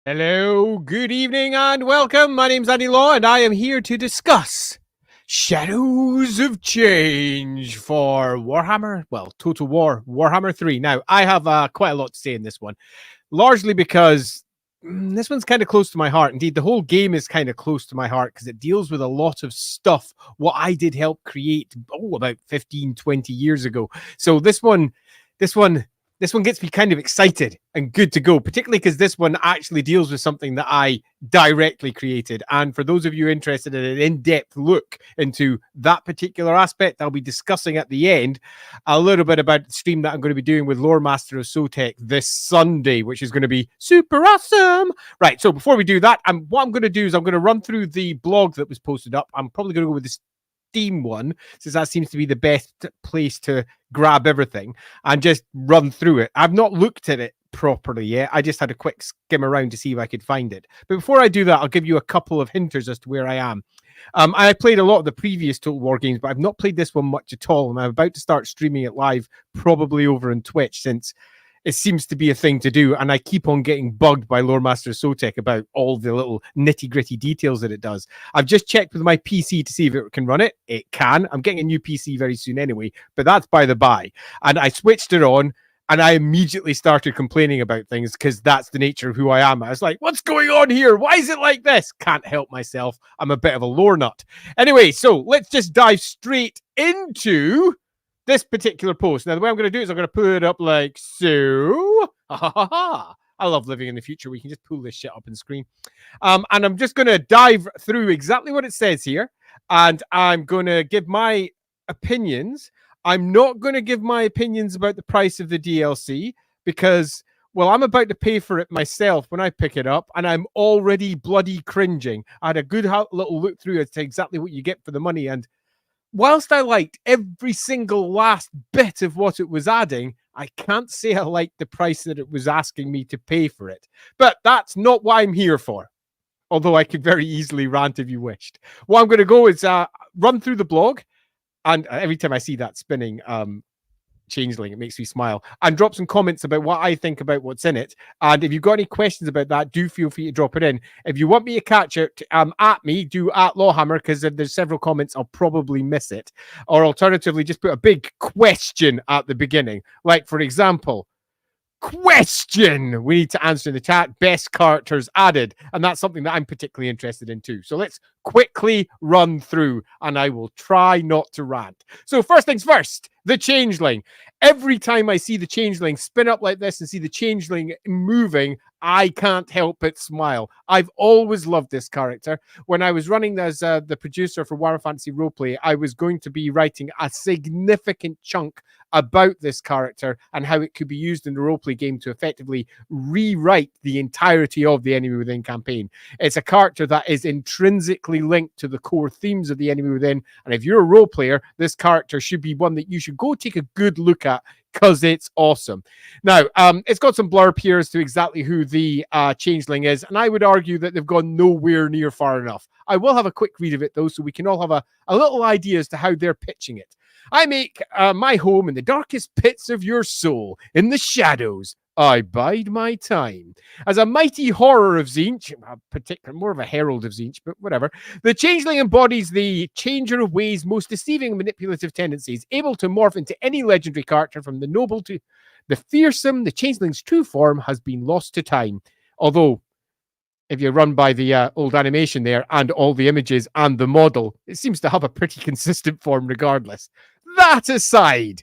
Hello, good evening, and welcome. My name's Andy Law, and I am here to discuss Shadows of Change for Warhammer, Total War, Warhammer 3. Now, I have quite a lot to say in this one, largely because this one's kind of close to my heart. Indeed, the whole game is kind of close to my heart because it deals with a lot of stuff, what I did help create, about 15, 20 years ago. So this one gets me kind of excited and good to go, particularly because this one actually deals with something that I directly created. And for those of you interested in an in-depth look into that particular aspect, I'll be discussing at the end a little bit about the stream that I'm going to be doing with Lore Master of Sotek this Sunday, which is going to be super awesome. Right, so before we do that, what I'm going to do is I'm going to run through the blog that was posted up. I'm probably going to go with this Steam one, since that seems to be the best place to grab everything and just run through it. I've not looked at it properly yet. I just had a quick skim around to see if I could find it. But before I do that, I'll give you a couple of hinters as to where I am. I played a lot of the previous Total War games, but I've not played this one much at all. And I'm about to start streaming it live, probably over on Twitch, since it seems to be a thing to do, and I keep on getting bugged by Lore Master Sotek about all the little nitty-gritty details that it does. I've just checked with my PC to see if it can run it. It can. I'm getting a new PC very soon anyway, but that's by the by. And I switched it on, and I immediately started complaining about things because that's the nature of who I am. I was like, what's going on here? Why is it like this? Can't help myself. I'm a bit of a lore nut. Anyway, so let's just dive straight into this particular post. Now, the way I'm going to do it is I'm going to put it up like so. I love living in the future. We can just pull this shit up on screen. And I'm just going to dive through exactly what it says here. And I'm going to give my opinions. I'm not going to give my opinions about the price of the DLC because, well, I'm about to pay for it myself when I pick it up, and I'm already bloody cringing. I had a good little look through as to exactly what you get for the money, and whilst I liked every single last bit of what it was adding, I can't say I liked the price that it was asking me to pay for it. But that's not what I'm here for, although I could very easily rant if you wished. What I'm going to go is run through the blog, and every time I see that spinning Changeling, it makes me smile, and drop some comments about what I think about what's in it. And if you've got any questions about that, do feel free to drop it in. If you want me to catch it at me, do at Lawhammer, because if there's several comments, I'll probably miss it. Or alternatively, just put a big question at the beginning. Like, for example, question we need to answer in the chat. Best characters added, and that's something that I'm particularly interested in too. So let's quickly run through, and I will try not to rant. So first things first, the Changeling. Every time I see the Changeling spin up like this and see the Changeling moving, I can't help but smile. I've always loved this character. When I was running as the producer for Warhammer Fantasy Roleplay, I was going to be writing a significant chunk about this character and how it could be used in the roleplay game to effectively rewrite the entirety of the Enemy Within campaign. It's a character that is intrinsically linked to the core themes of the Enemy Within, and if you're a role player, this character should be one that you should go take a good look at because it's awesome. Now, it's got some blurb here as to exactly who the Changeling is, and I would argue that they've gone nowhere near far enough. I will have a quick read of it, though, so we can all have a little idea as to how they're pitching it. I make my home in the darkest pits of your soul, in the shadows. I bide my time. As a mighty horror of Tzeentch, more of a herald of Tzeentch, but whatever, the Changeling embodies the changer of ways, most deceiving and manipulative tendencies, able to morph into any legendary character from the noble to the fearsome. The Changeling's true form has been lost to time. Although, if you run by the old animation there and all the images and the model, it seems to have a pretty consistent form regardless. That aside,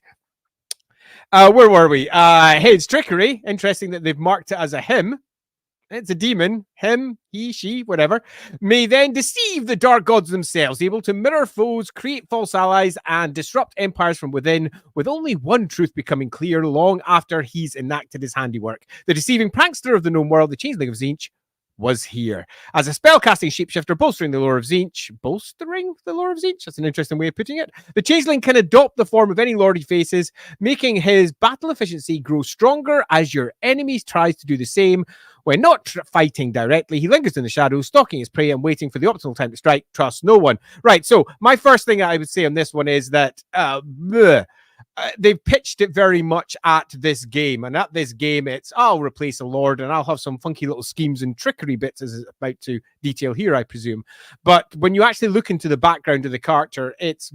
where were we? Hey, it's Treachery. Interesting that they've marked it as a him. It's a demon. Him, he, she, whatever. May then deceive the dark gods themselves, able to mirror foes, create false allies, and disrupt empires from within, with only one truth becoming clear long after he's enacted his handiwork. The deceiving prankster of the known world, the Changeling of Tzeentch, was here. As a spellcasting shapeshifter bolstering the lore of Tzeentch. Bolstering the lore of Tzeentch? That's an interesting way of putting it. The Changeling can adopt the form of any lord he faces, making his battle efficiency grow stronger as your enemies tries to do the same. When not fighting directly, he lingers in the shadows, stalking his prey and waiting for the optimal time to strike. Trust no one. Right, so my first thing I would say on this one is that they've pitched it very much at this game, and at this game, it's I'll replace a lord, and I'll have some funky little schemes and trickery bits, as it's about to detail here, I presume. But when you actually look into the background of the character, it's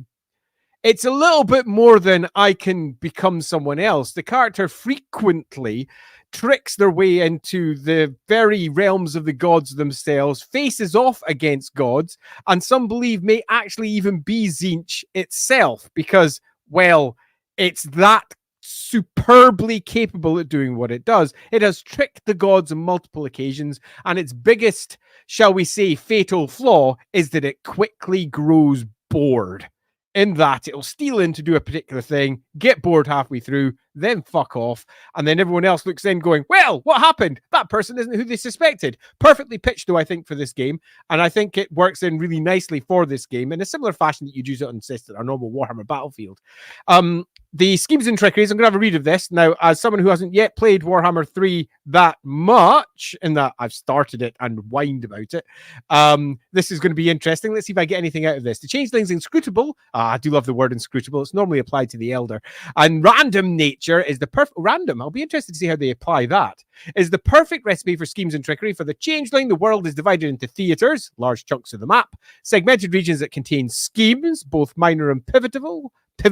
a little bit more than I can become someone else. The character frequently tricks their way into the very realms of the gods themselves, faces off against gods, and some believe may actually even be Tzeentch itself, because, well, it's that superbly capable at doing what it does. It has tricked the gods on multiple occasions, and its biggest, shall we say, fatal flaw is that it quickly grows bored. In that it'll steal in to do a particular thing, get bored halfway through, then fuck off, and then everyone else looks in going, well, what happened? That person isn't who they suspected. Perfectly pitched, though, I think, for this game, and I think it works in really nicely for this game in a similar fashion that you'd use it on our normal Warhammer battlefield. The schemes and trickeries, I'm going to have a read of this. Now, as someone who hasn't yet played Warhammer 3 that much, in that I've started it and whined about it, this is going to be interesting. Let's see if I get anything out of this. The Changeling's inscrutable. I do love the word inscrutable. It's normally applied to the Elder. And random nature is the perfect... Random. I'll be interested to see how they apply that. Is the perfect recipe for schemes and trickery. For the Changeling, the world is divided into theaters, large chunks of the map, segmented regions that contain schemes, both minor and pivotal. I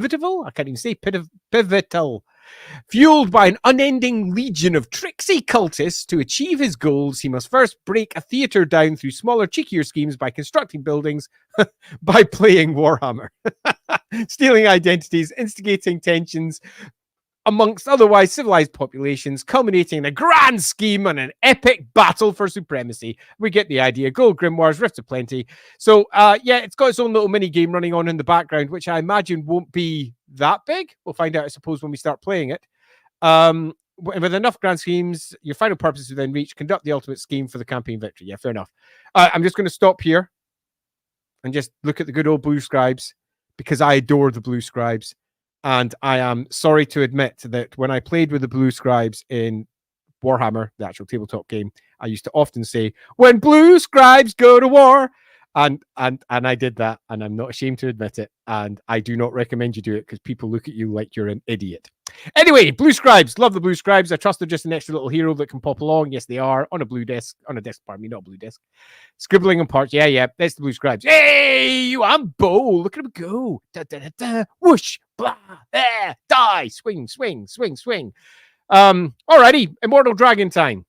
can't even say pivotal. Fueled by an unending legion of tricksy cultists, to achieve his goals, he must first break a theater down through smaller, cheekier schemes by constructing buildings, by playing Warhammer, stealing identities, instigating tensions amongst otherwise civilized populations, culminating in a grand scheme and an epic battle for supremacy. We get the idea. Gold grimoires, rifts of plenty. So, yeah, it's got its own little mini game running on in the background, which I imagine won't be that big. We'll find out, I suppose, when we start playing it. With enough grand schemes, your final purpose is within reach. Conduct the ultimate scheme for the campaign victory. Yeah, fair enough. I'm just going to stop here and just look at the good old blue scribes, because I adore the blue scribes. And I am sorry to admit that when I played with the blue scribes in Warhammer, the actual tabletop game, I used to often say, when blue scribes go to war. And I did that, and I'm not ashamed to admit it. And I do not recommend you do it, because people look at you like you're an idiot. Anyway, blue scribes. Love the blue scribes. I trust they're just an extra little hero that can pop along. Yes, they are. On a desk, pardon me, not a blue desk. Scribbling on parts. Yeah, that's the blue scribes. Hey, Yuan Bo. Look at him go. Da, da, da, da. Whoosh, blah, there, die. Swing. Alrighty, Immortal Dragon time.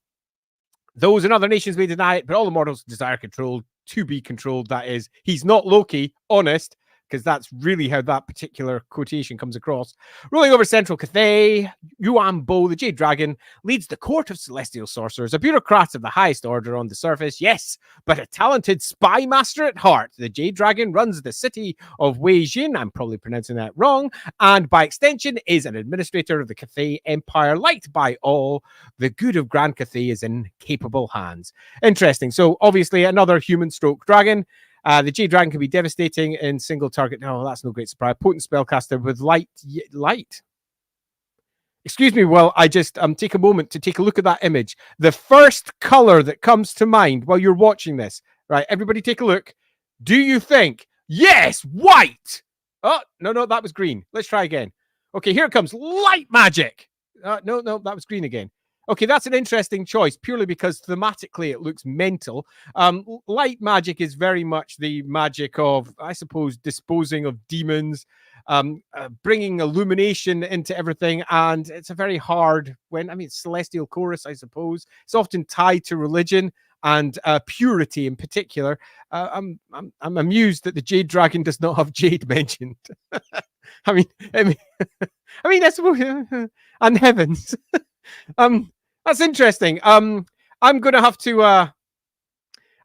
Those in other nations may deny it, but all immortals desire control, to be controlled. That is, he's not Loki, honest, because that's really how that particular quotation comes across. Ruling over Central Cathay, Yuan Bo, the Jade Dragon, leads the court of celestial sorcerers, a bureaucrat of the highest order on the surface, yes, but a talented spy master at heart. The Jade Dragon runs the city of Weijin, I'm probably pronouncing that wrong, and by extension is an administrator of the Cathay Empire, liked by all. The good of Grand Cathay is in capable hands. Interesting. So obviously another human stroke dragon. The Jade Dragon can be devastating in single target. No, that's no great surprise. Potent spellcaster with light. Excuse me, well, I just take a moment to take a look at that image. The first color that comes to mind while you're watching this, right? Everybody take a look. Do you think, yes, white? Oh, no, that was green. Let's try again. Okay, here it comes. Light magic. No, that was green again. Okay, that's an interesting choice, purely because thematically it looks mental. Light magic is very much the magic of, I suppose, disposing of demons, bringing illumination into everything, and it's a very hard, celestial chorus, I suppose. It's often tied to religion and purity in particular. I'm amused that the Jade Dragon does not have Jade mentioned. I mean, I suppose, and heavens. That's interesting. I'm going to have to,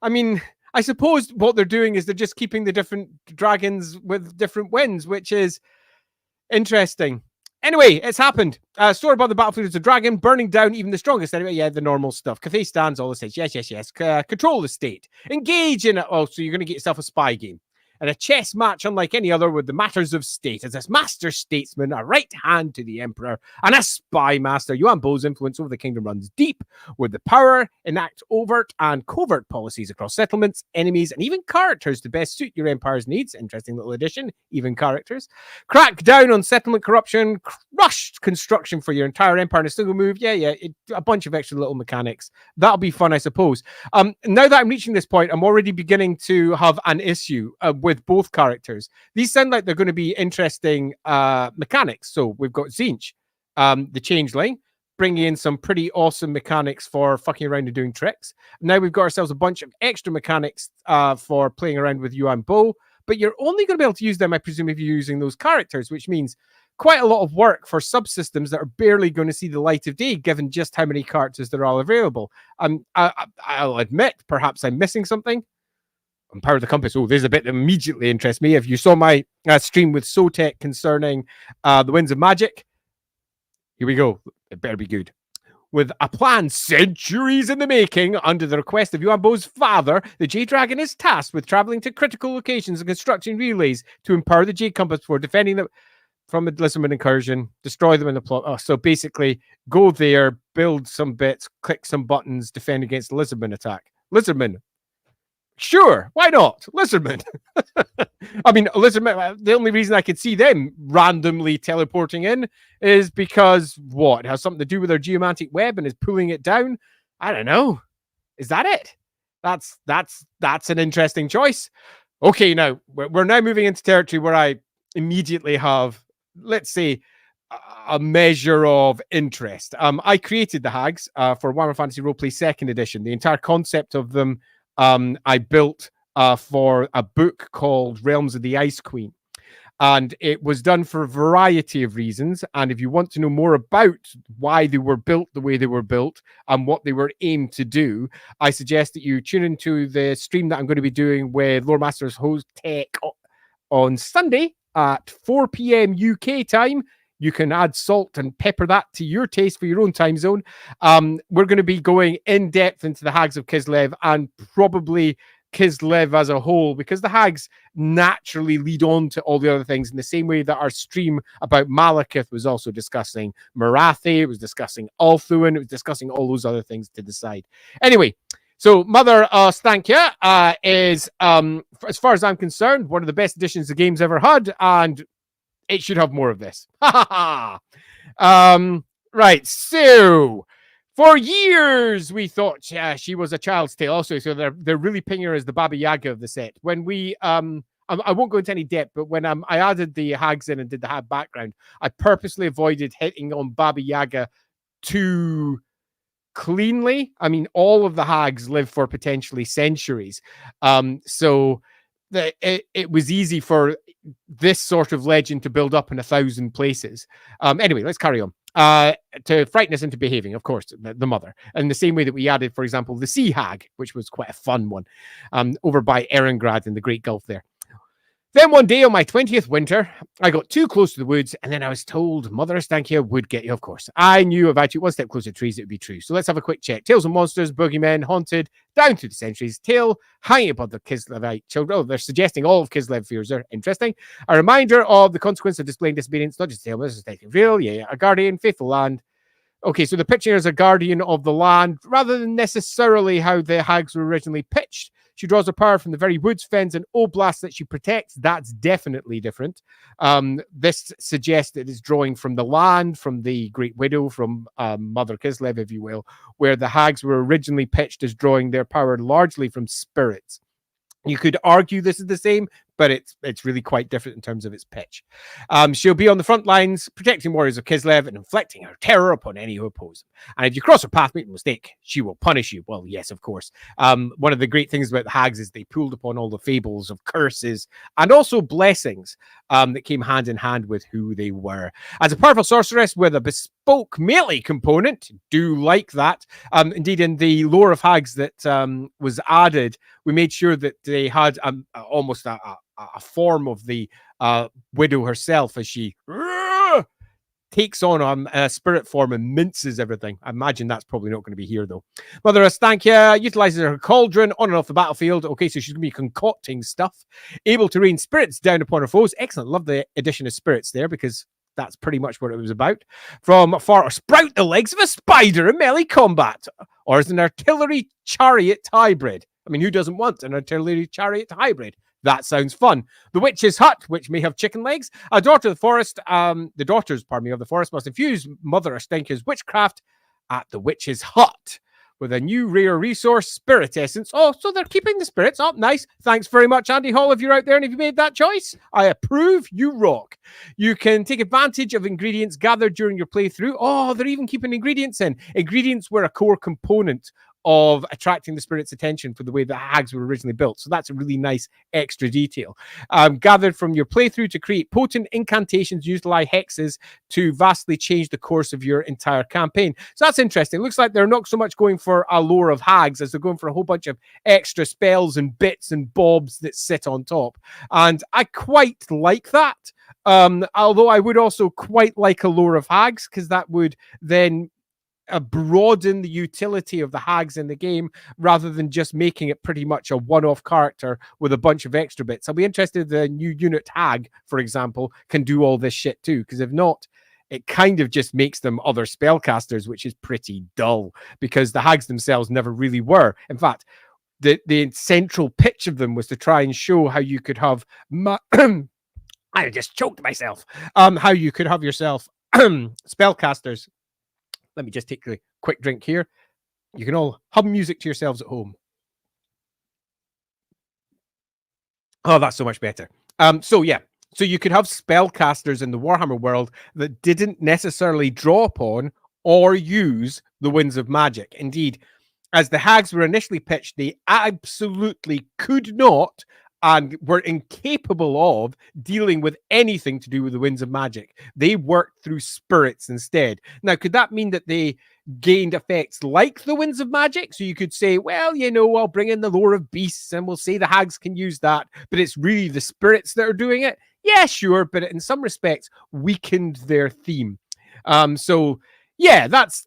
I suppose what they're doing is they're just keeping the different dragons with different winds, which is interesting. Anyway, it's happened. Stored above the battlefield is a dragon, burning down even the strongest enemy. Yeah, the normal stuff. Cathay stands, all the states. Yes. Control the state. Engage in it. Oh, so you're going to get yourself a spy game. and a chess match unlike any other with the matters of state as a master statesman, a right hand to the emperor, and a spy master. Yuan Bo's influence over the kingdom runs deep, with the power enact overt and covert policies across settlements, enemies, and even characters to best suit your empire's needs. Interesting little addition, even characters. Crack down on settlement corruption, crushed construction for your entire empire in a single move. A bunch of extra little mechanics. That'll be fun, I suppose. Now that I'm reaching this point, I'm already beginning to have an issue with both characters. These sound like they're going to be interesting mechanics. So we've got Tzeentch, the Changeling, bringing in some pretty awesome mechanics for fucking around and doing tricks. Now we've got ourselves a bunch of extra mechanics for playing around with Yuan Bo, but you're only going to be able to use them, I presume, if you're using those characters, which means quite a lot of work for subsystems that are barely going to see the light of day, given just how many characters there are available. I'll admit, perhaps I'm missing something. Power of the Compass. Oh, there's a bit that immediately interests me. If you saw my stream with Sotek concerning the Winds of Magic, here we go. It better be good. With a plan centuries in the making, under the request of Yuan Bo's father, the Jade Dragon is tasked with traveling to critical locations and constructing relays to empower the Jade Compass for defending them from a Lizardman incursion, destroy them in the plot. Oh, so basically, go there, build some bits, click some buttons, defend against the Lizardman attack. Lizardman. Sure, why not? Lizardman. I mean, Lizardman, the only reason I could see them randomly teleporting in is because, what? It has something to do with their geomantic web and is pulling it down? I don't know. Is that it? That's an interesting choice. Okay, now, we're now moving into territory where I immediately have, let's say, a measure of interest. I created the Hags for Warhammer Fantasy Roleplay 2nd Edition. The entire concept of them I built for a book called Realms of the Ice Queen. And it was done for a variety of reasons. And if you want to know more about why they were built the way they were built and what they were aimed to do, I suggest that you tune into the stream that I'm going to be doing with Lore Masters Host Tech on Sunday at 4 p.m. UK time. You can add salt and pepper that to your taste for your own time zone. We're going to be going in depth into the Hags of Kislev and probably Kislev as a whole, because the Hags naturally lead on to all the other things in the same way that our stream about Malekith was also discussing Marathi, it was discussing Ulthuan, it was discussing all those other things to decide. Anyway, so Mother Ostankya is, as far as I'm concerned, one of the best editions the game's ever had, and it should have more of this. Right, so for years we thought she was a child's tale also, so they're really pinging her as the Baba Yaga of the set. When we I won't go into any depth, but when I added the Hags in and did the Hag background, I purposely avoided hitting on Baba Yaga too cleanly. I mean, all of the Hags live for potentially centuries, so it was easy for this sort of legend to build up in 1,000 places. Anyway, let's carry on. To frighten us into behaving, of course, the mother. In the same way that we added, for example, the Sea Hag, which was quite a fun one, over by Erengrad in the Great Gulf there. Then one day on my 20th winter, I got too close to the woods, and then I was told Mother Ostankya would get you, of course. I knew if I took one step closer to trees, it would be true. So let's have a quick check. Tales of monsters, boogeymen, haunted, down through the centuries, tale hanging above the Kislevite children. Oh, they're suggesting all of Kislev fears are interesting. A reminder of the consequence of displaying disobedience, not just a tale, but it's real. Yeah, a guardian, faithful land. Okay, so the pitching as a guardian of the land, rather than necessarily how the Hags were originally pitched. She draws her power from the very woods, fens, and oblasts that she protects. That's definitely different. This suggests that it's drawing from the land, from the Great Widow, from Mother Kislev, if you will, where the Hags were originally pitched as drawing their power largely from spirits. You could argue this is the same, but it's really quite different in terms of its pitch. She'll be on the front lines, protecting warriors of Kislev and inflicting her terror upon any who oppose them. And if you cross her path, make a mistake, she will punish you. Well, yes, of course. One of the great things about the Hags is they pulled upon all the fables of curses and also blessings that came hand in hand with who they were. As a powerful sorceress with a bespoke melee component, do like that. Indeed, in the lore of Hags that was added, we made sure that they had almost a form of the widow herself as she takes on a spirit form and minces everything. I imagine that's probably not going to be here, though. Mother Ostankya utilizes her cauldron on and off the battlefield. Okay, so she's going to be concocting stuff. Able to rain spirits down upon her foes. Excellent. Love the addition of spirits there, because that's pretty much what it was about. From far, sprout the legs of a spider in melee combat, or as an artillery chariot hybrid. I mean, who doesn't want an artillery chariot hybrid? That sounds fun. The witch's hut, which may have chicken legs. A daughter of the forest, the daughters, pardon me, of the forest must infuse Mother Ostankya's witchcraft at the witch's hut with a new rare resource, spirit essence. Oh, so they're keeping the spirits. Oh, nice. Thanks very much, Andy Hall, if you're out there and if you made that choice. I approve. You rock. You can take advantage of ingredients gathered during your playthrough. Oh, they're even keeping ingredients in. Ingredients were a core component of attracting the spirit's attention for the way the hags were originally built. So that's a really nice extra detail. Gathered from your playthrough to create potent incantations used like hexes to vastly change the course of your entire campaign. So that's interesting. Looks like they're not so much going for a lore of hags as they're going for a whole bunch of extra spells and bits and bobs that sit on top. And I quite like that. Although I would also quite like a lore of hags, because that would then broaden the utility of the hags in the game rather than just making it pretty much a one-off character with a bunch of extra bits. I'll be interested if the new unit hag, for example, can do all this shit too, because if not, it kind of just makes them other spellcasters, which is pretty dull, because the hags themselves never really were. In fact, the central pitch of them was to try and show how you could have I just choked myself. How you could have yourself spellcasters. Let me just take a quick drink here. You can all hum music to yourselves at home. Oh, that's so much better. So you could have spellcasters in the Warhammer world that didn't necessarily draw upon or use the winds of magic. Indeed, as the hags were initially pitched, they absolutely could not and were incapable of dealing with anything to do with the winds of magic. They worked through spirits instead. Now, could that mean that they gained effects like the winds of magic? So you could say, well, I'll bring in the lore of beasts and we'll say the hags can use that, but it's really the spirits that are doing it? Yeah, sure, but in some respects weakened their theme. So yeah, that's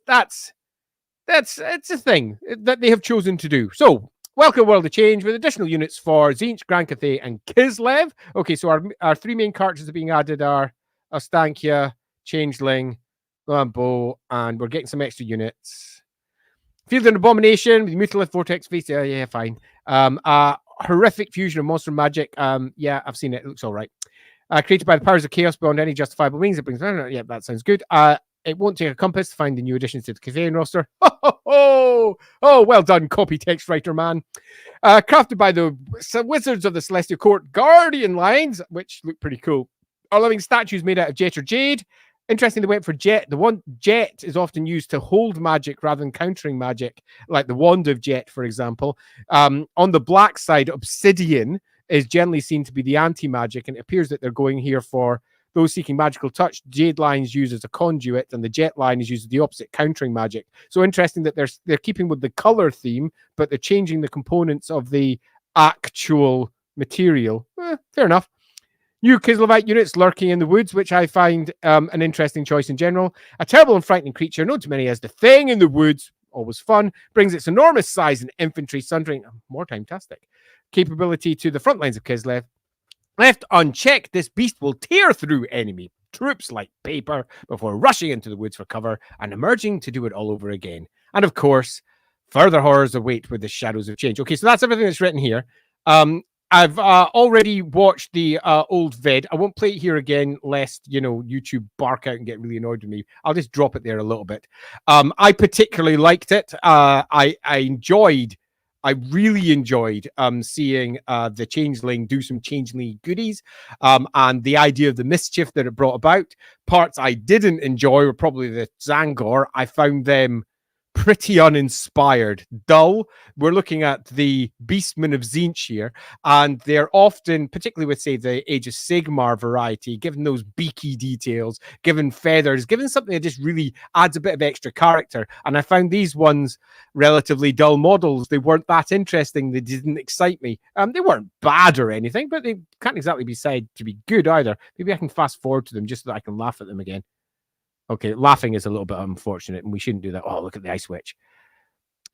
it's a thing that they have chosen to do. So welcome World of Change with additional units for Tzeentch, Grand Cathay, and Kislev. Okay, so our three main characters are being added are Ostankya, Changeling, Bow, and we're getting some extra units. Field and Abomination with Mutalith Vortex Face. Yeah, fine. Horrific fusion of monster magic. Yeah, I've seen it. It looks all right. Created by the powers of chaos beyond any justifiable means. It brings. Yeah, that sounds good. It won't take a compass to find the new additions to the Cathayan roster. Oh, well done, copy text writer man. Crafted by the Wizards of the Celestial Court Guardian lines, which look pretty cool. Our living statues made out of Jet or Jade. Interesting, they went for Jet. The one Jet is often used to hold magic rather than countering magic, like the Wand of Jet, for example. On the black side, Obsidian is generally seen to be the anti-magic, and it appears that they're going here for those seeking magical touch. Jade line is used as a conduit, and the Jet line is used as the opposite, countering magic. So interesting that they're keeping with the color theme, but they're changing the components of the actual material. Fair enough. New Kislevite units lurking in the woods, which I find an interesting choice in general. A terrible and frightening creature, known to many as the Thing in the Woods, always fun, brings its enormous size and infantry sundering, more time-tastic, capability to the front lines of Kislev. Left unchecked, this beast will tear through enemy troops like paper before rushing into the woods for cover and emerging to do it all over again. And of course, further horrors await with the Shadows of Change. Okay, so that's everything that's written here. I've already watched the old vid. I won't play it here again, lest, YouTube bark out and get really annoyed with me. I'll just drop it there a little bit. I particularly liked it. I really enjoyed seeing the Changeling do some Changeling goodies, and the idea of the mischief that it brought about. Parts I didn't enjoy were probably the Zangor. I found them pretty uninspired, dull. We're looking at the Beastmen of Tzeentch here, and they're often, particularly with, say, the Age of Sigmar variety, given those beaky details, given feathers, given something that just really adds a bit of extra character. And I found these ones relatively dull models. They weren't that interesting. They didn't excite me. They weren't bad or anything, but they can't exactly be said to be good either. Maybe I can fast forward to them just so that I can laugh at them again. Okay, laughing is a little bit unfortunate, and we shouldn't do that. Oh, look at the Ice Witch.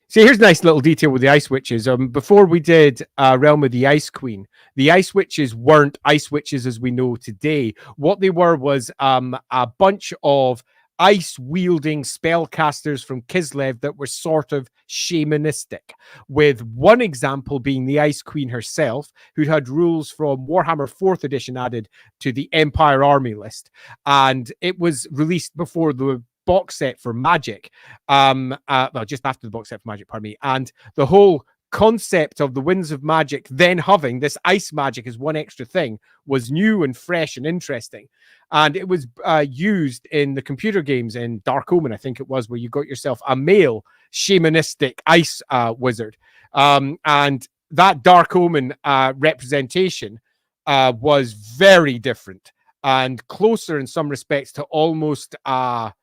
See, here's a nice little detail with the Ice Witches. Before we did Realm of the Ice Queen, the Ice Witches weren't Ice Witches as we know today. What they were was a bunch of ice-wielding spellcasters from Kislev that were sort of shamanistic, with one example being the Ice Queen herself, who had rules from Warhammer 4th edition added to the Empire Army list. And it was released before the box set for Magic, well, just after the box set for Magic, pardon me, and the whole concept of the Winds of Magic then having this ice magic as one extra thing was new and fresh and interesting. And it was used in the computer games in Dark Omen, I think it was, where you got yourself a male shamanistic ice wizard. And that Dark Omen representation was very different and closer in some respects to almost an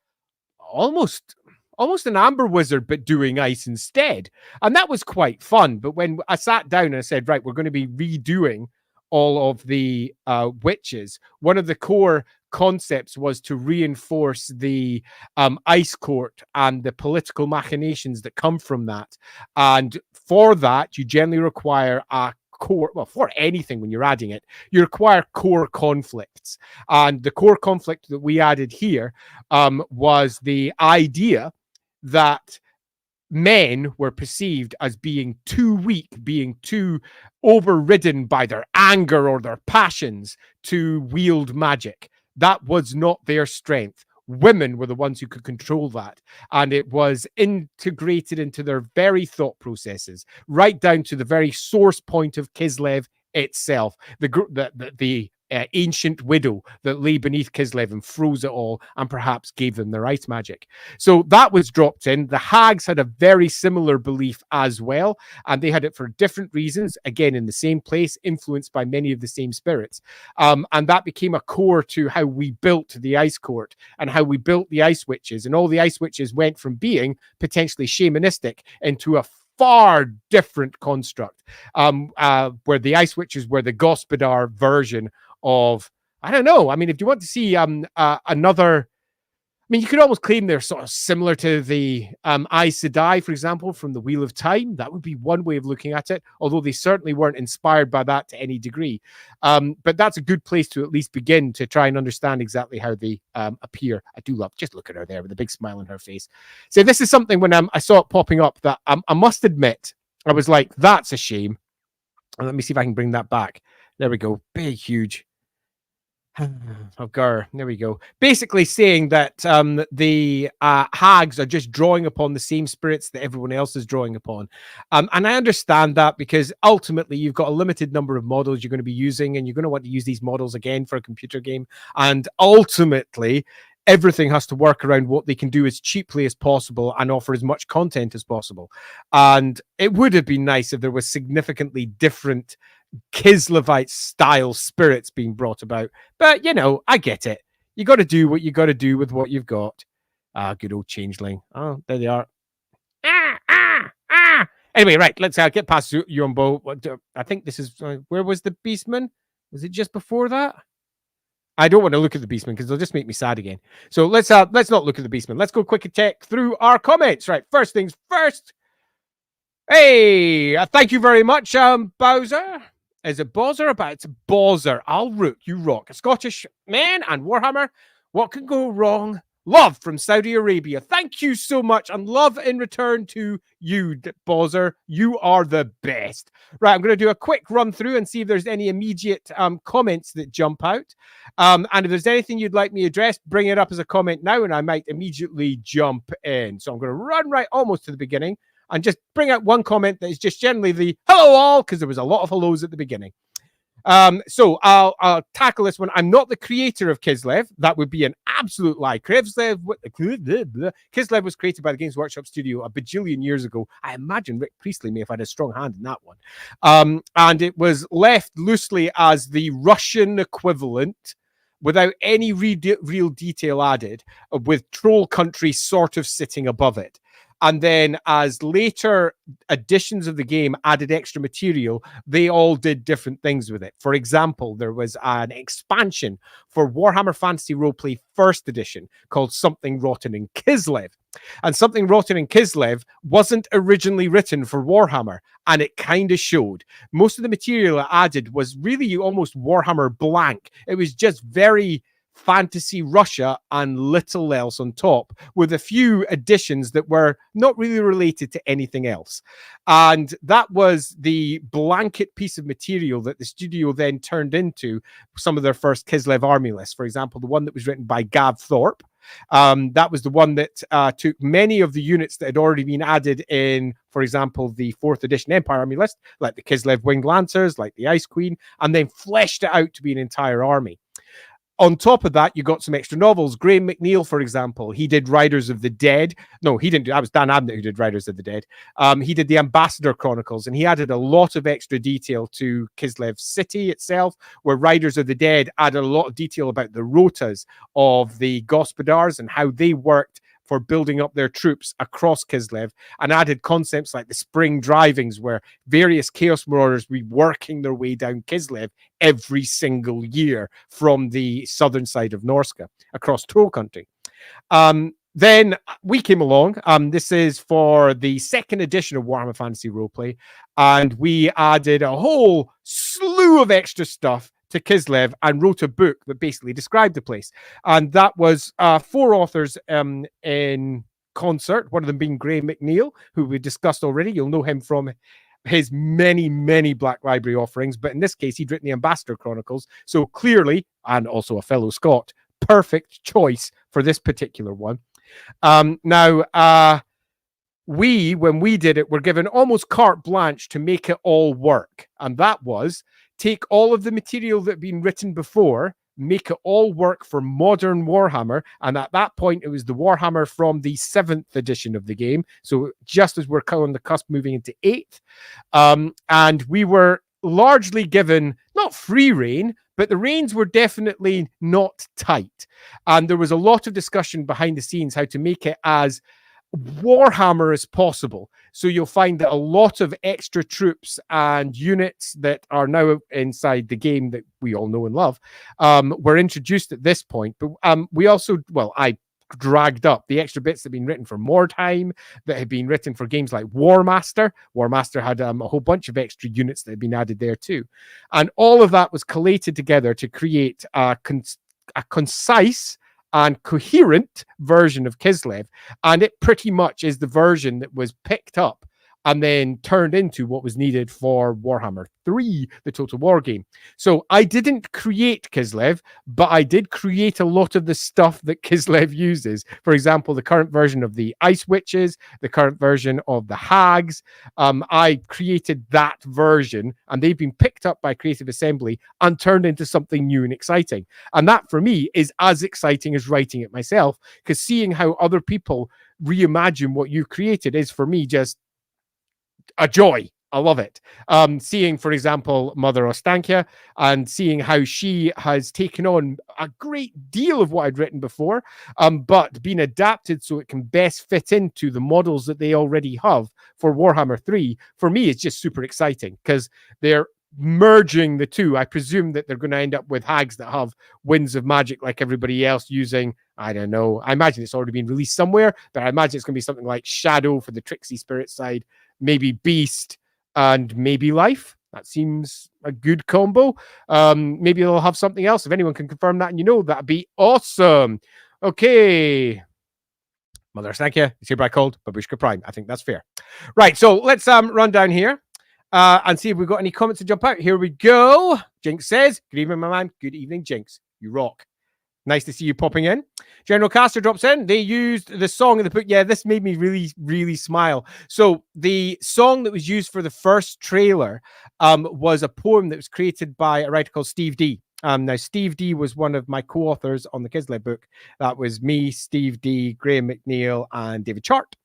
amber wizard, but doing ice instead. And that was quite fun. But when I sat down and I said, right, we're going to be redoing all of the witches, one of the core concepts was to reinforce the ice court and the political machinations that come from that. And for that, you generally require a core, well, for anything when you're adding it, you require core conflicts. And the core conflict that we added here was the idea that men were perceived as being too weak, being too overridden by their anger or their passions to wield magic. That was not their strength. Women were the ones who could control that. And it was integrated into their very thought processes, right down to the very source point of Kislev itself. The ancient widow that lay beneath Kislev and froze it all and perhaps gave them their ice magic. So that was dropped in. The hags had a very similar belief as well, and they had it for different reasons, again in the same place, influenced by many of the same spirits. And that became a core to how we built the ice court and how we built the ice witches. And all the ice witches went from being potentially shamanistic into a far different construct, where the ice witches were the Gospodar version of, I don't know. I mean, if you want to see another, I mean, you could almost claim they're sort of similar to the Aes Sedai, for example, from the Wheel of Time. That would be one way of looking at it, although they certainly weren't inspired by that to any degree. But that's a good place to at least begin to try and understand exactly how they appear. I do love, just look at her there with a big smile on her face. So this is something when I saw it popping up that I must admit, I was like, that's a shame. And let me see if I can bring that back. There we go. Big, huge. Oh, Gar, there we go. Basically saying that the hags are just drawing upon the same spirits that everyone else is drawing upon. And I understand that because ultimately you've got a limited number of models you're going to be using, and you're going to want to use these models again for a computer game. And ultimately, everything has to work around what they can do as cheaply as possible and offer as much content as possible. And it would have been nice if there was significantly different Kislevite style spirits being brought about, but you know, I get it. You got to do what you got to do with what you've got. Good old changeling. Oh, there they are. Anyway, right, let's get past Yuan. I think this is where was the Beastman? Was it just before that? I don't want to look at the Beastman because they'll just make me sad again. So let's not look at the Beastman. Let's go quick check through our comments. Right, first things first. Hey, thank you very much, Bowser. Is it Bowser? It's Bowser. I'll root. You rock. A Scottish man and Warhammer. What can go wrong? Love from Saudi Arabia. Thank you so much. And love in return to you, Bowser. You are the best. Right, I'm going to do a quick run through and see if there's any immediate comments that jump out. And if there's anything you'd like me to address, bring it up as a comment now and I might immediately jump in. So I'm going to run right almost to the beginning and just bring out one comment that is just generally the hello all, because there was a lot of hellos at the beginning. So I'll tackle this one. I'm not the creator of Kislev. That would be an absolute lie. Kislev was created by the Games Workshop studio a bajillion years ago. I imagine Rick Priestley may have had a strong hand in that one. And it was left loosely as the Russian equivalent, without any real detail added, with Troll Country sort of sitting above it. And then as later editions of the game added extra material, they all did different things with it. For example, there was an expansion for Warhammer Fantasy Roleplay First Edition called Something Rotten in Kislev. And Something Rotten in Kislev wasn't originally written for Warhammer, and it kind of showed. Most of the material it added was really almost Warhammer blank. It was just very fantasy Russia and little else on top, with a few additions that were not really related to anything else. And that was the blanket piece of material that the studio then turned into some of their first Kislev army lists. For example, the one that was written by Gav Thorpe. That was the one that took many of the units that had already been added in, for example, the 4th edition Empire army list, like the Kislev Winged Lancers, like the Ice Queen, and then fleshed it out to be an entire army. On top of that, you got some extra novels. Graham McNeil, for example, he did Riders of the Dead. No, he didn't do that. Was Dan Abnett who did Riders of the Dead. He did the Ambassador Chronicles, and he added a lot of extra detail to Kislev City itself, where Riders of the Dead added a lot of detail about the rotas of the Gospodars and how they worked for building up their troops across Kislev, and added concepts like the spring drivings, where various Chaos Marauders were working their way down Kislev every single year from the southern side of Norska across Troll Country. Then we came along. This is for the 2nd edition of Warhammer Fantasy Roleplay, and we added a whole slew of extra stuff to Kislev and wrote a book that basically described the place. And that was 4 authors in concert, one of them being Graham McNeil, who we discussed already. You'll know him from his many, many Black Library offerings, but in this case, he'd written the Ambassador Chronicles. So clearly, and also a fellow Scot, perfect choice for this particular one. Now, when we did it, were given almost carte blanche to make it all work. And that was take all of the material that had been written before, make it all work for modern Warhammer. And at that point, it was the Warhammer from the 7th edition of the game. So just as we're on the cusp moving into 8th. And we were largely given not free reign, but the reins were definitely not tight. And there was a lot of discussion behind the scenes how to make it as Warhammer as possible. So you'll find that a lot of extra troops and units that are now inside the game that we all know and love were introduced at this point. But we also, I dragged up the extra bits that had been written for Mordheim, that had been written for games like Warmaster. Warmaster had a whole bunch of extra units that had been added there too. And all of that was collated together to create a concise and coherent version of Kislev. And it pretty much is the version that was picked up and then turned into what was needed for Warhammer 3, the Total War game. So I didn't create Kislev, but I did create a lot of the stuff that Kislev uses. For example, the current version of the Ice Witches, the current version of the Hags. I created that version, and they've been picked up by Creative Assembly and turned into something new and exciting. And that, for me, is as exciting as writing it myself, because seeing how other people reimagine what you've created is, for me, just a joy. I love it. Seeing, for example, Mother Ostankya, and seeing how she has taken on a great deal of what I'd written before, but been adapted so it can best fit into the models that they already have for Warhammer 3. For me, it's just super exciting because they're merging the two. I presume that they're going to end up with hags that have winds of magic like everybody else, using, I don't know, I imagine it's already been released somewhere, but I imagine it's going to be something like Shadow for the Tricksy Spirit side, maybe Beast, and maybe Life. That seems a good combo. Maybe they'll have something else. If anyone can confirm that, and that'd be awesome. Okay. Mother Ostankya is hereby called Babushka Prime. I think that's fair. Right, so let's run down here and see if we've got any comments to jump out. Here we go. Jinx says, good evening, my man. Good evening, Jinx. You rock. Nice to see you popping in. General Caster drops in. They used the song in the book. Yeah, this made me really, really smile. So the song that was used for the first trailer was a poem that was created by a writer called Steve D. Now, Steve D was one of my co-authors on the Kislev book. That was me, Steve D, Graham McNeil, and David Chart.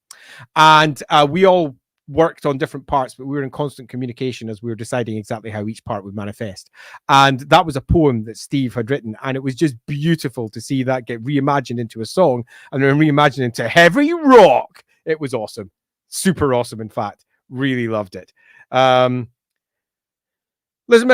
And we all worked on different parts, but we were in constant communication as we were deciding exactly how each part would manifest. And that was a poem that Steve had written, and it was just beautiful to see that get reimagined into a song and then reimagined into heavy rock. It was awesome. Super awesome, in fact. Really loved it. Lizardmen,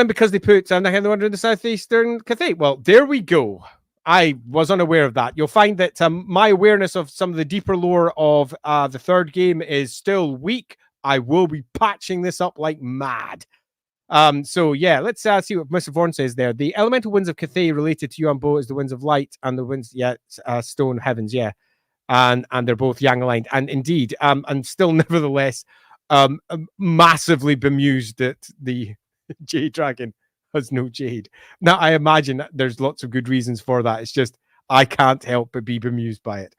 because they put the Wonder in the Southeastern Cathay. Well, there we go. I was unaware of that. You'll find that my awareness of some of the deeper lore of the third game is still weak. I will be patching this up like mad. So yeah, let's see what Mr. Vaughan says there. The elemental winds of Cathay related to Yuan Bo is the winds of light and the winds, stone heavens, and they're both yang aligned. And indeed, and still nevertheless, massively bemused that the Jade Dragon has no Jade. Now, I imagine there's lots of good reasons for that. It's just I can't help but be bemused by it.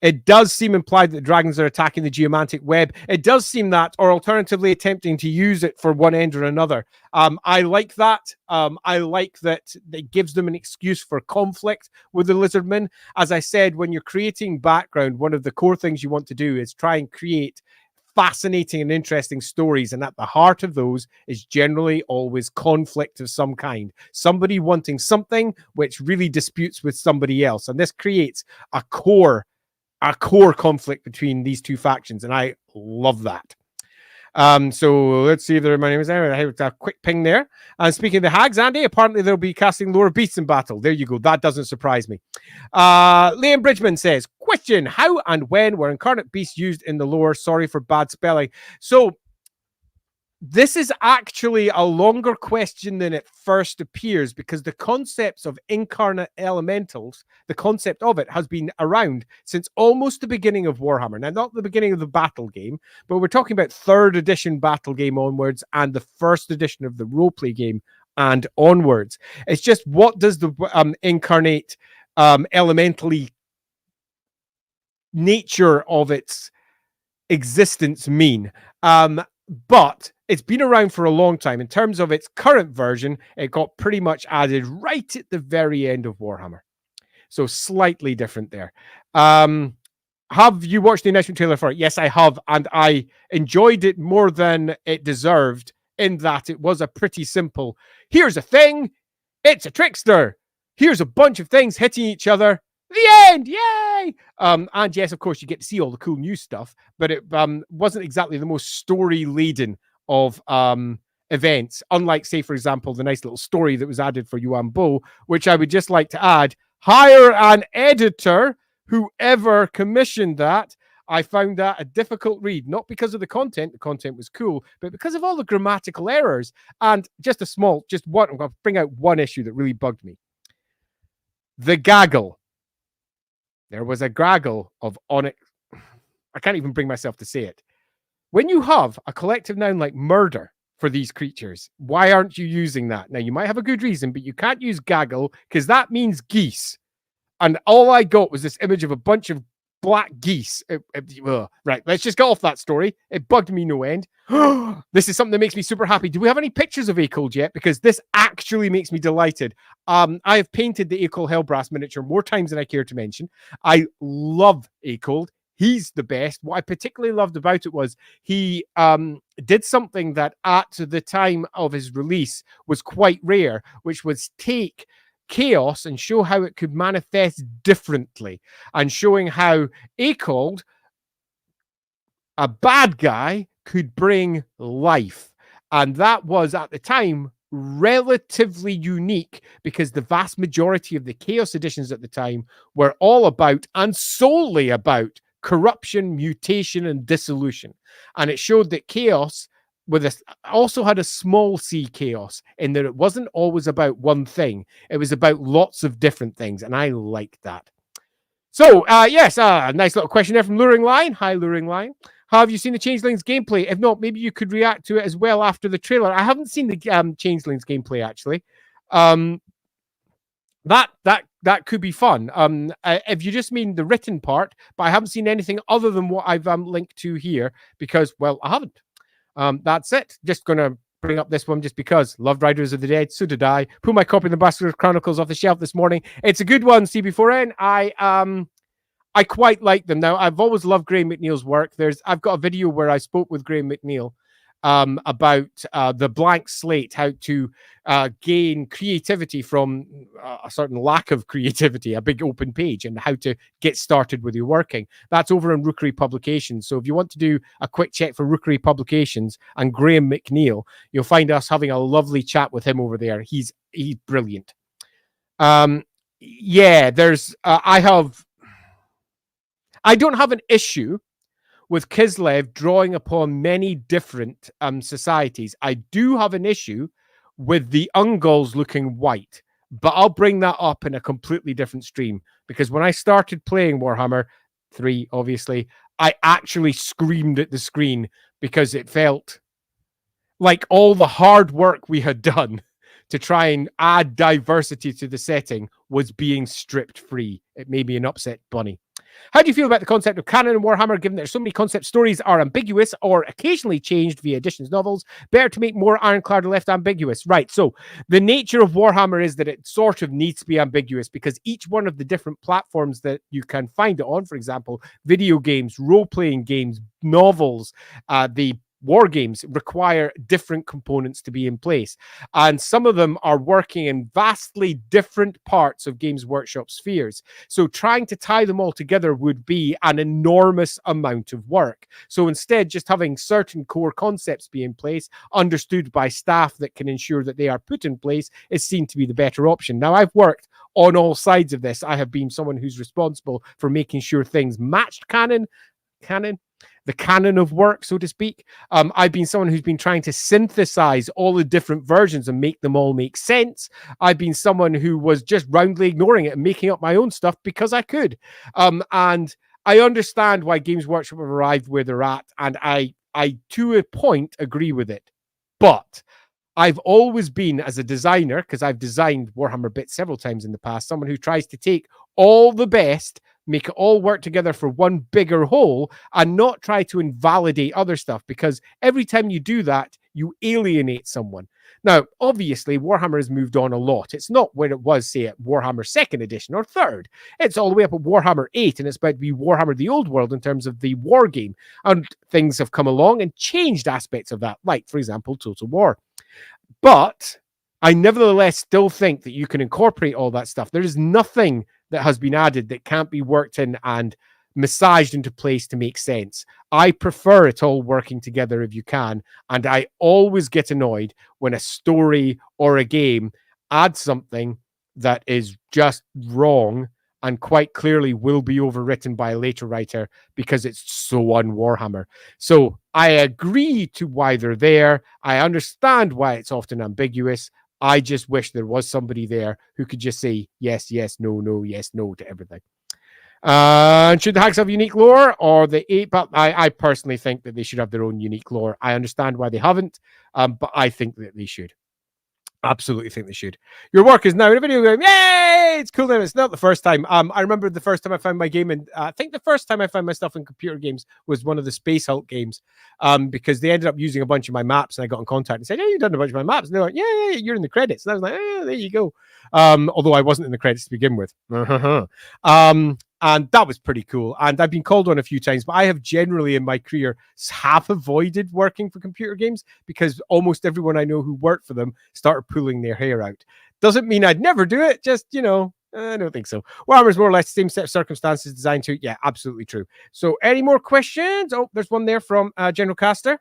It does seem implied that dragons are attacking the geomantic web. It does seem that, or alternatively attempting to use it for one end or another. I like that. I like that it gives them an excuse for conflict with the lizardmen. As I said, when you're creating background, one of the core things you want to do is try and create fascinating and interesting stories, and at the heart of those is generally always conflict of some kind, somebody wanting something which really disputes with somebody else, and this creates a core conflict between these two factions, and I love that. So let's see if my name is there. I have a quick ping there. And speaking of the hags, Andy, apparently they'll be casting Lore of Beasts in battle. There you go. That doesn't surprise me. Liam Bridgman says, question, how and when were incarnate beasts used in the lore? Sorry for bad spelling. So this is actually a longer question than it first appears, because the concepts of incarnate elementals, the concept of it has been around since almost the beginning of Warhammer. Now, not the beginning of the battle game, but we're talking about 3rd edition battle game onwards and the 1st edition of the roleplay game and onwards. It's just, what does the incarnate elementally nature of its existence mean? But it's been around for a long time. In terms of its current version, it got pretty much added right at the very end of Warhammer. So slightly different there. Have you watched the announcement trailer for it? Yes, I have. And I enjoyed it more than it deserved, in that it was a pretty simple, here's a thing, it's a trickster. Here's a bunch of things hitting each other. The end! Yay! And yes, of course, you get to see all the cool new stuff, but it wasn't exactly the most story-laden of events, unlike, say, for example, the nice little story that was added for Yuan Bo, which I would just like to add, hire an editor, whoever commissioned that. I found that a difficult read, not because of the content was cool, but because of all the grammatical I'm going to bring out one issue that really bugged me. The gaggle. There was a gaggle of onyx. I can't even bring myself to say it. When you have a collective noun like murder for these creatures, why aren't you using that? Now, you might have a good reason, but you can't use gaggle because that means geese. And all I got was this image of a bunch of black geese. Right, let's just get off that story. It bugged me no end. This is something that makes me super happy. Do we have any pictures of Acold yet? Because this actually makes me delighted. I have painted the Acold Hellbrass miniature more times than I care to mention. I love Acold. He's the best. What I particularly loved about it was he did something that at the time of his release was quite rare, which was take chaos and show how it could manifest differently, and showing how Acold, a bad guy, could bring life. And that was, at the time, relatively unique, because the vast majority of the Chaos editions at the time were all about, and solely about, corruption, mutation, and dissolution. And it showed that Chaos also had a small c chaos, in that it wasn't always about one thing. It was about lots of different things, and I liked that. So, yes, nice little question there from Luring Lion. Hi, Luring Lion. Have you seen the Changelings gameplay? If not, maybe you could react to it as well after the trailer. I haven't seen the Changelings gameplay, actually. That could be fun. If you just mean the written part, but I haven't seen anything other than what I've linked to here, because, well, I haven't. That's it. Just going to bring up this one just because. Loved Riders of the Dead. So did I. Pull my copy of the Bastard Chronicles off the shelf this morning. It's a good one, CB4N. I quite like them. Now, I've always loved Graham McNeil's work. I've got a video where I spoke with Graham McNeil, about the blank slate, how to gain creativity from a certain lack of creativity, a big open page, and how to get started with your working. That's over on Rookery Publications. So if you want to do a quick check for Rookery Publications and Graham McNeil, you'll find us having a lovely chat with him over there. He's brilliant. Yeah, there's I don't have an issue with Kislev drawing upon many different societies. I do have an issue with the Ungol's looking white, but I'll bring that up in a completely different stream, because when I started playing Warhammer 3, obviously, I actually screamed at the screen because it felt like all the hard work we had done to try and add diversity to the setting was being stripped free. It made me an upset bunny. How do you feel about the concept of canon in Warhammer, given that so many concept stories are ambiguous or occasionally changed via editions novels? Better to make more ironclad or left ambiguous. Right, so the nature of Warhammer is that it sort of needs to be ambiguous, because each one of the different platforms that you can find it on, for example, video games, role-playing games, novels, the war games, require different components to be in place. And some of them are working in vastly different parts of Games Workshop spheres. So trying to tie them all together would be an enormous amount of work. So instead, just having certain core concepts be in place, understood by staff that can ensure that they are put in place, is seen to be the better option. Now, I've worked on all sides of this. I have been someone who's responsible for making sure things matched the canon of work, so to speak. I've been someone who's been trying to synthesize all the different versions and make them all make sense. I've been someone who was just roundly ignoring it and making up my own stuff because I could. And I understand why Games Workshop have arrived where they're at, and I to a point agree with it. But I've always been, as a designer, because I've designed Warhammer bits several times in the past, someone who tries to take all the best, make it all work together for one bigger whole, and not try to invalidate other stuff, because every time you do that, you alienate someone. Now, obviously, Warhammer has moved on a lot. It's not where it was, say, at Warhammer 2nd edition or 3rd. It's all the way up at Warhammer 8, and it's about to be Warhammer the Old World in terms of the war game. And things have come along and changed aspects of that, like, for example, Total War. But I nevertheless still think that you can incorporate all that stuff. There is nothing that has been added that can't be worked in and massaged into place to make sense. I prefer it all working together if you can, and I always get annoyed when a story or a game adds something that is just wrong and quite clearly will be overwritten by a later writer because it's so un-Warhammer. So I agree to why they're there. I understand why it's often ambiguous. I just wish there was somebody there who could just say yes, yes, no, no, yes, no to everything. Should the hags have unique lore or the 8? But I personally think that they should have their own unique lore. I understand why they haven't, but I think that they should. Absolutely think they should. Your work is now in a video game. Yay! It's cool now. It's not the first time. I remember the first time I found my game, and I think the first time I found my stuff in computer games was one of the Space Hulk games, because they ended up using a bunch of my maps, and I got in contact and said, "Yeah, you've done a bunch of my maps." And they're like, "Yeah, you're in the credits." And I was like, "Yeah, there you go." Although I wasn't in the credits to begin with. And that was pretty cool. And I've been called on a few times, but I have generally in my career half avoided working for computer games because almost everyone I know who worked for them started pulling their hair out. Doesn't mean I'd never do it. Just, I don't think so. Warhammer's more or less the same set of circumstances designed to. Yeah, absolutely true. So any more questions? Oh, there's one there from General Caster.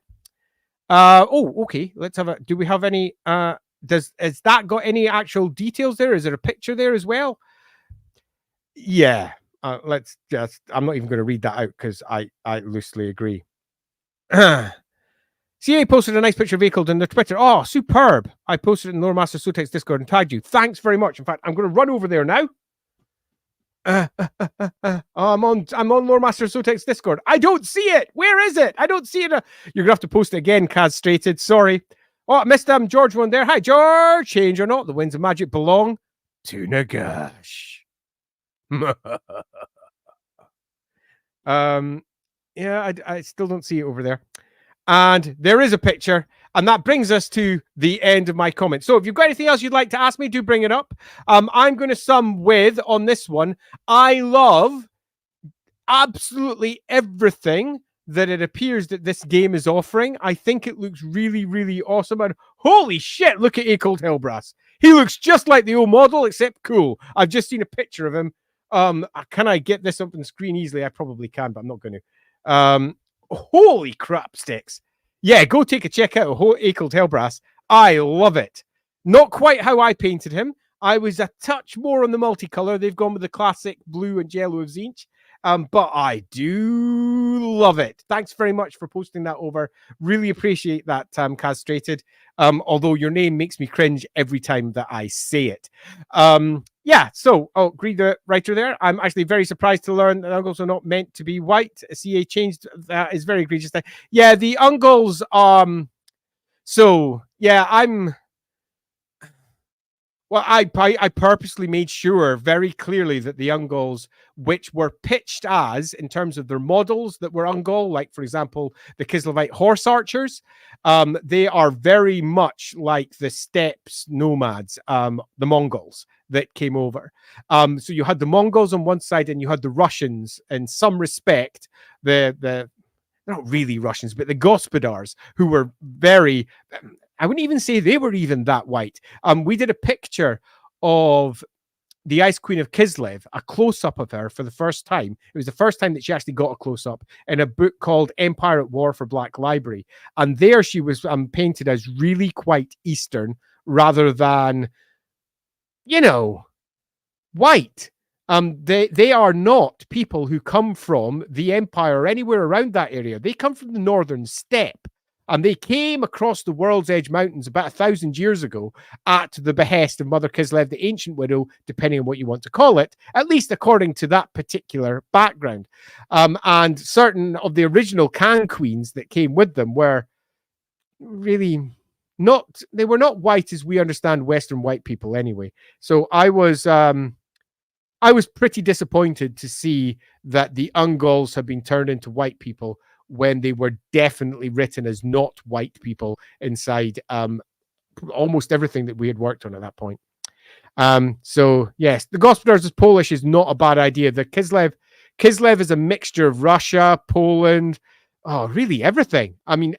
Okay. Let's have do we have any, has that got any actual details there? Is there a picture there as well? Yeah. Let's just, I'm not even going to read that out because I loosely agree. CA posted a nice picture of vehicle in their Twitter. Oh, superb. I posted it in Lore Master Sotek's Discord and tagged you. Thanks very much. In fact, I'm going to run over there now. I'm on Lore Master Sotek's Discord. I don't see it. Where is it? I don't see it. You're going to have to post it again, Castrated. Sorry. Oh, I missed George one there. Hi, George. Change or not, the winds of magic belong to Nagash. Yeah, I still don't see it over there. And there is a picture, and that brings us to the end of my comment. So if you've got anything else you'd like to ask me, do bring it up. I'm going to sum with, on this one, I love absolutely everything that it appears that this game is offering. I think it looks really, really awesome. And holy shit, look at A-Cold Hellbrass. He looks just like the old model, except cool. I've just seen a picture of him. Can I get this up on the screen easily? I probably can, but I'm not going to. Holy crap sticks. Yeah, go take a check out of A-Cold Hellbrass. I love it. Not quite how I painted him. I was a touch more on the multicolor. They've gone with the classic blue and yellow of Tzeentch. But I do love it. Thanks very much for posting that over. Really appreciate that, Castrated. Although your name makes me cringe every time that I say it. Yeah, so, agree the writer there. I'm actually very surprised to learn that Ungals are not meant to be white. CA changed that is very egregious. Yeah, the Ungals, so, yeah, Well, I purposely made sure very clearly that the Ungals, which were pitched as, in terms of their models that were Ungol, like, for example, the Kislevite horse archers, they are very much like the steppes nomads, the Mongols that came over. So you had the Mongols on one side and you had the Russians, in some respect, the not really Russians, but the Gospodars, who were very... I wouldn't even say they were even that white. We did a picture of the Ice Queen of Kislev, a close-up of her for the first time. It was the first time that she actually got a close-up in a book called Empire at War for Black Library. And there she was painted as really quite Eastern rather than, white. They are not people who come from the Empire or anywhere around that area. They come from the northern steppe. And they came across the World's Edge Mountains about 1,000 years ago at the behest of Mother Kislev, the Ancient Widow, depending on what you want to call it, at least according to that particular background. And certain of the original Khan queens that came with them were really not, they were not white as we understand Western white people anyway. So I was pretty disappointed to see that the Ungals have been turned into white people when they were definitely written as not white people inside almost everything that we had worked on at that point. So yes, the Gospodars as Polish is not a bad idea. The Kislev is a mixture of Russia, Poland, really everything. I mean,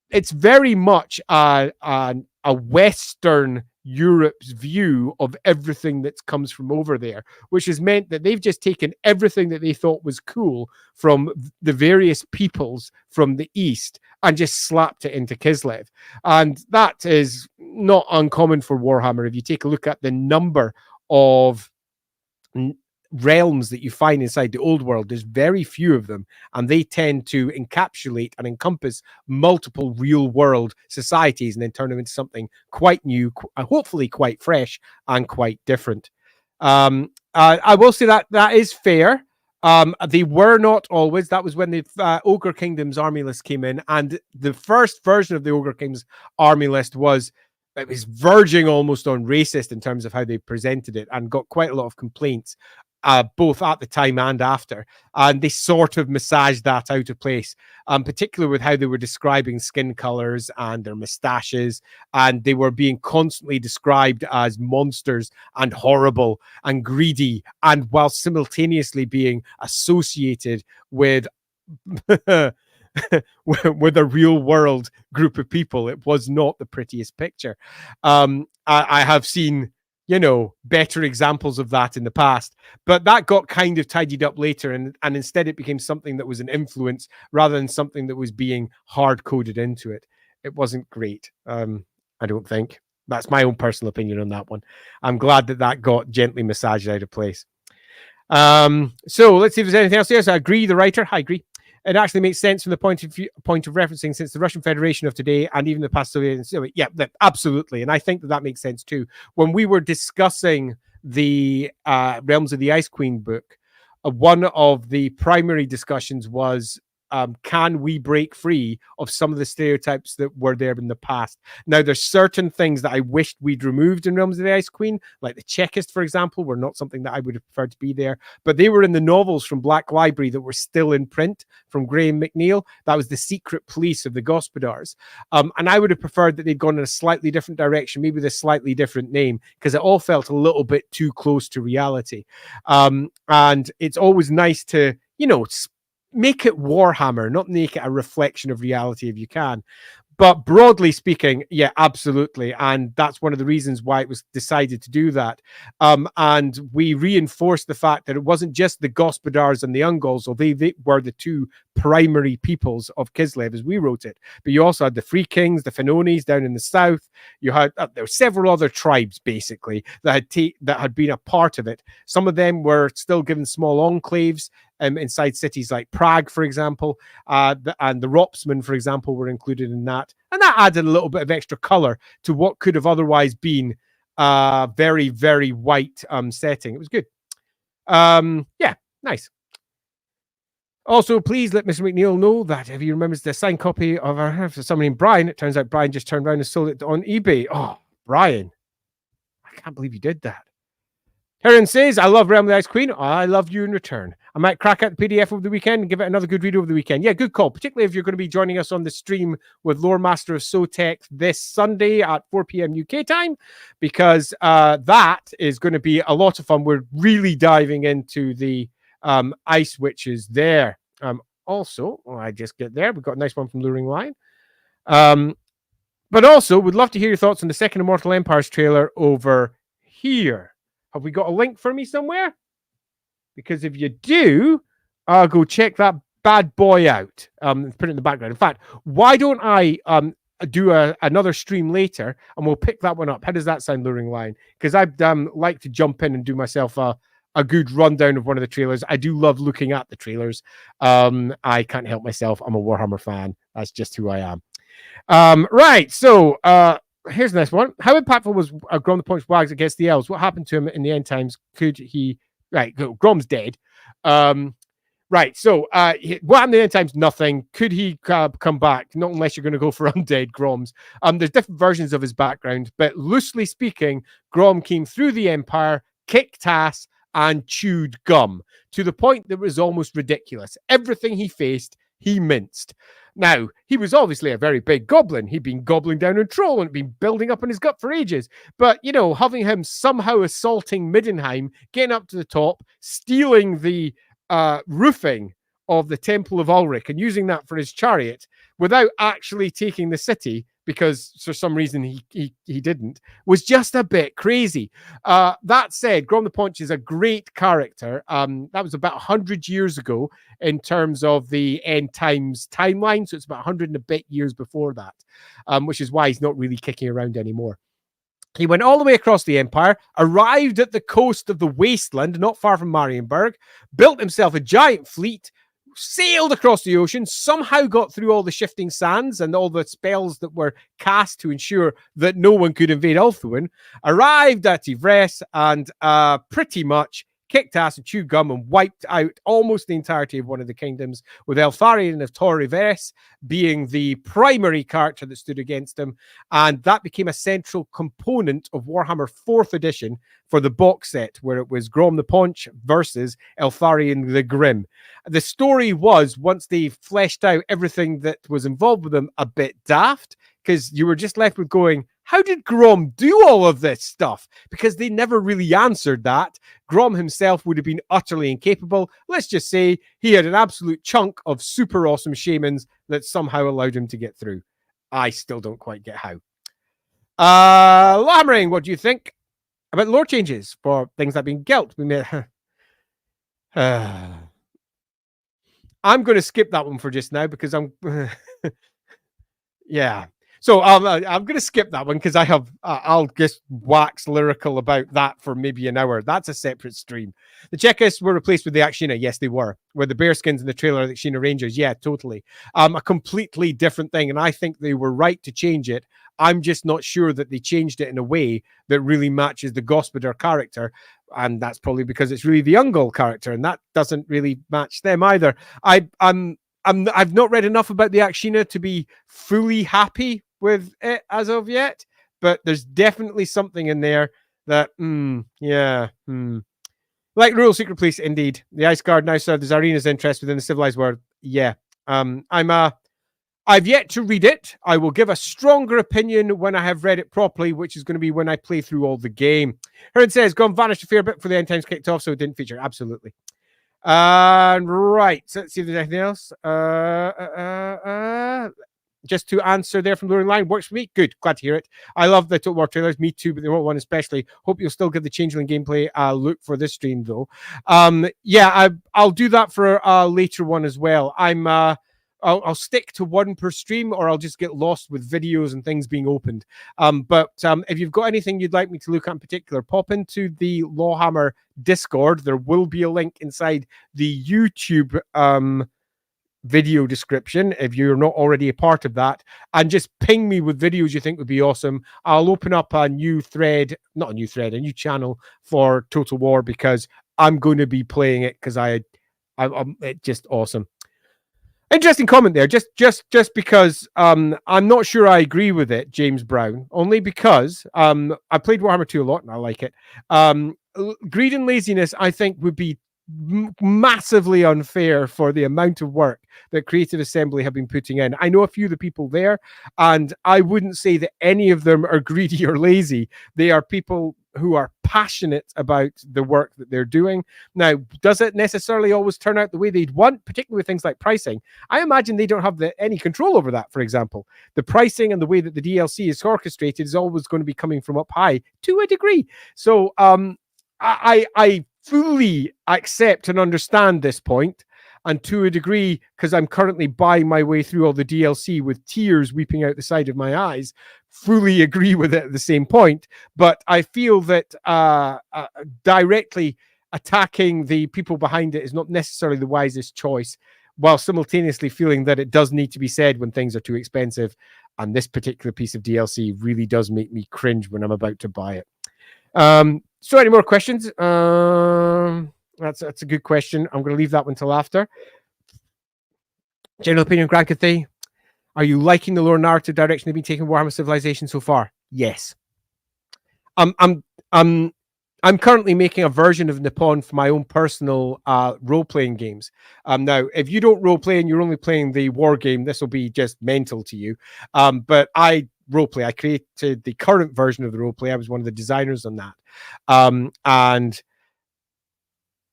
it's very much a Western Europe's view of everything that comes from over there, which has meant that they've just taken everything that they thought was cool from the various peoples from the East and just slapped it into Kislev. And that is not uncommon for Warhammer. If you take a look at the number of realms that you find inside the old world, there's very few of them, and they tend to encapsulate and encompass multiple real world societies and then turn them into something quite new, hopefully quite fresh and quite different. I will say that is fair. They were not always. That was when the Ogre Kingdom's army list came in, and the first version of the Ogre Kingdom's army list was verging almost on racist in terms of how they presented it, and got quite a lot of complaints, both at the time and after. And they sort of massaged that out of place, particularly with how they were describing skin colors and their mustaches, and they were being constantly described as monsters and horrible and greedy, and while simultaneously being associated with with a real world group of people. It was not the prettiest picture. I have seen, better examples of that in the past, but that got kind of tidied up later, and instead it became something that was an influence rather than something that was being hard coded into it. It wasn't great. I don't think. That's my own personal opinion on that one. I'm glad that got gently massaged out of place. So let's see if there's anything else here. So I agree, the writer. I agree. It actually makes sense from the point of referencing, since the Russian Federation of today and even the past Soviet. Yeah, absolutely. And I think that makes sense too. When we were discussing the Realms of the Ice Queen book, one of the primary discussions was, can we break free of some of the stereotypes that were there in the past? Now, there's certain things that I wished we'd removed in Realms of the Ice Queen, like the Chekist, for example, were not something that I would have preferred to be there, but they were in the novels from Black Library that were still in print from Graham McNeil. That was the secret police of the Gospodars. And I would have preferred that they'd gone in a slightly different direction, maybe with a slightly different name, because it all felt a little bit too close to reality. And it's always nice to, make it Warhammer, not make it a reflection of reality if you can. But broadly speaking, yeah, absolutely. And that's one of the reasons why it was decided to do that. And we reinforced the fact that it wasn't just the Gospodars and the Ungals, although they were the two primary peoples of Kislev as we wrote it. But you also had the Free Kings, the Fenonis down in the south. You had there were several other tribes, basically, that had been a part of it. Some of them were still given small enclaves inside cities like Prague, for example, and the Ropsmen, for example, were included in that. And that added a little bit of extra color to what could have otherwise been a very, very white setting. It was good. Yeah, nice. Also, please let Mr. McNeil know that if he remembers the signed copy of our for somebody named Brian, it turns out Brian just turned around and sold it on eBay. Oh, Brian. I can't believe you did that. Heron says, I love Realm of the Ice Queen. I love you in return. I might crack out the PDF over the weekend and give it another good read over the weekend. Yeah, good call, particularly if you're going to be joining us on the stream with Lore Master of Sotek this Sunday at 4 p.m. UK time, because that is going to be a lot of fun. We're really diving into the Ice Witches there. Also, I just get there. We've got a nice one from Luring Lion. But also, would love to hear your thoughts on the second Immortal Empires trailer over here. Have we got a link for me somewhere? Because if you do, I'll go check that bad boy out. Put it in the background. In fact, why don't I do another stream later and we'll pick that one up? How does that sound, Luring Lion? Because I'd like to jump in and do myself a good rundown of one of the trailers. I do love looking at the trailers. I can't help myself. I'm a Warhammer fan. That's just who I am. Right. So, here's the next one. How impactful was Grom the Punch Wags against the elves? What happened to him in the end times? Could he... Right, Grom's dead. Right, so what happened in the end times? Nothing. Could he come back? Not unless you're going to go for undead Groms. There's different versions of his background, but loosely speaking, Grom came through the Empire, kicked ass, and chewed gum to the point that it was almost ridiculous. Everything he faced, he minced. Now, he was obviously a very big goblin. He'd been gobbling down a troll and been building up in his gut for ages. But, you know, having him somehow assaulting Middenheim, getting up to the top, stealing the roofing of the Temple of Ulrich and using that for his chariot without actually taking the city, because for some reason he didn't, was just a bit crazy. That said, Grom the Paunch is a great character. That was about 100 years ago in terms of the end times timeline. So it's about 100 and a bit years before that, which is why he's not really kicking around anymore. He went all the way across the Empire, arrived at the coast of the Wasteland, not far from Marienburg, built himself a giant fleet, sailed across the ocean, somehow got through all the shifting sands and all the spells that were cast to ensure that no one could invade Ulthuan, arrived at Yvres, and pretty much kicked ass and chewed gum and wiped out almost the entirety of one of the kingdoms, with Eltharion of Tor Yvres being the primary character that stood against him. And that became a central component of Warhammer 4th edition for the box set, where it was Grom the Paunch versus Eltharion the Grim. The story was, once they fleshed out everything that was involved with them, a bit daft, because you were just left with going, how did Grom do all of this stuff? Because they never really answered that. Grom himself would have been utterly incapable. Let's just say he had an absolute chunk of super awesome shamans that somehow allowed him to get through. I still don't quite get how. Lammering, what do you think about lore changes for things like being Gelt? We made... I'm going to skip that one for just now because I'm... yeah. So I'm going to skip that one because I'll just wax lyrical about that for maybe an hour. That's a separate stream. The Chekists were replaced with the Akshina. Yes, they were. With the Bearskins in the trailer, the Akshina Rangers. Yeah, totally. A completely different thing. And I think they were right to change it. I'm just not sure that they changed it in a way that really matches the Gospodar character. And that's probably because it's really the Ungol character. And that doesn't really match them either. I've not read enough about the Akshina to be fully happy with it as of yet, but there's definitely something in there that, like Rural Secret Police, indeed. The Ice Guard now serves as Arena's interest within the civilized world. Yeah. I've yet to read it. I will give a stronger opinion when I have read it properly, which is going to be when I play through all the game. Heron says, Gone vanished a fair bit for the end times kicked off, so it didn't feature. Absolutely. Right. So let's see if there's anything else. Just to answer there from Luring Line, works for me. Good, glad to hear it. I love the Total War trailers, me too, but the one especially. Hope you'll still give the Changeling gameplay a look for this stream, though. Yeah, I'll do that for a later one as well. I'll stick to one per stream, or I'll just get lost with videos and things being opened. But if you've got anything you'd like me to look at in particular, pop into the Lawhammer Discord. There will be a link inside the YouTube video description if you're not already a part of that, and just ping me with videos you think would be awesome. I'll open up a new thread, not a new thread, a new channel for Total War, because I'm going to be playing it because I'm it's just awesome. Interesting comment there. Just because I'm not sure I agree with it, James Brown. Only because I played Warhammer 2 a lot and I like it. Greed and laziness, I think, would be massively unfair for the amount of work that Creative Assembly have been putting in. I know a few of the people there, and I wouldn't say that any of them are greedy or lazy. They are people who are passionate about the work that they're doing. Now, does it necessarily always turn out the way they'd want, particularly with things like pricing? I imagine they don't have any control over that, for example. The pricing and the way that the DLC is orchestrated is always going to be coming from up high to a degree. So I fully accept and understand this point, and to a degree, because I'm currently buying my way through all the DLC with tears weeping out the side of my eyes, fully agree with it at the same point. But I feel that directly attacking the people behind it is not necessarily the wisest choice, while simultaneously feeling that it does need to be said when things are too expensive. And this particular piece of DLC really does make me cringe when I'm about to buy it. So any more questions? That's a good question. I'm going to leave that one till after. General opinion, Grand Cathay. Are you liking the lore narrative direction they've been taking Warhammer Civilization so far? Yes. I'm currently making a version of Nippon for my own personal role-playing games. Now, if you don't role-play and you're only playing the war game, this will be just mental to you. But I roleplay. I created the current version of the roleplay. I was one of the designers on that. And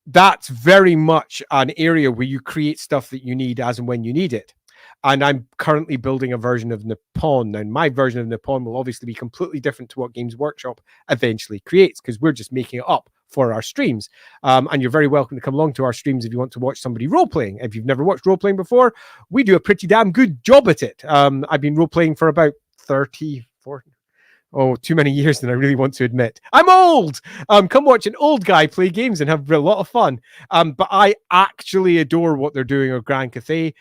that's very much an area where you create stuff that you need as and when you need it. And I'm currently building a version of Nippon. Now, my version of Nippon will obviously be completely different to what Games Workshop eventually creates, because we're just making it up for our streams. And you're very welcome to come along to our streams if you want to watch somebody role-playing. If you've never watched role-playing before, we do a pretty damn good job at it. I've been role-playing for about 30, 40, too many years than I really want to admit. I'm old. Come watch an old guy play games and have a lot of fun. But I actually adore what they're doing on Grand Cathay.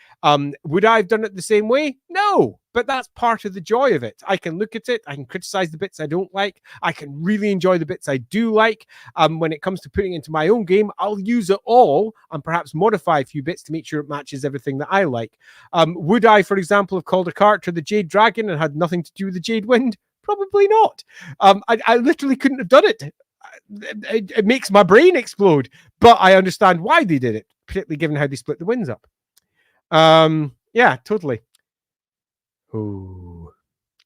Would I have done it the same way? No. But that's part of the joy of it. I can look at it. I can criticize the bits I don't like. I can really enjoy the bits I do like. When it comes to putting it into my own game, I'll use it all and perhaps modify a few bits to make sure it matches everything that I like. Would I, for example, have called a character the Jade Dragon and had nothing to do with the Jade Wind? Probably not. I literally couldn't have done it. It makes my brain explode. But I understand why they did it, particularly given how they split the winds up. Yeah, totally. Oh,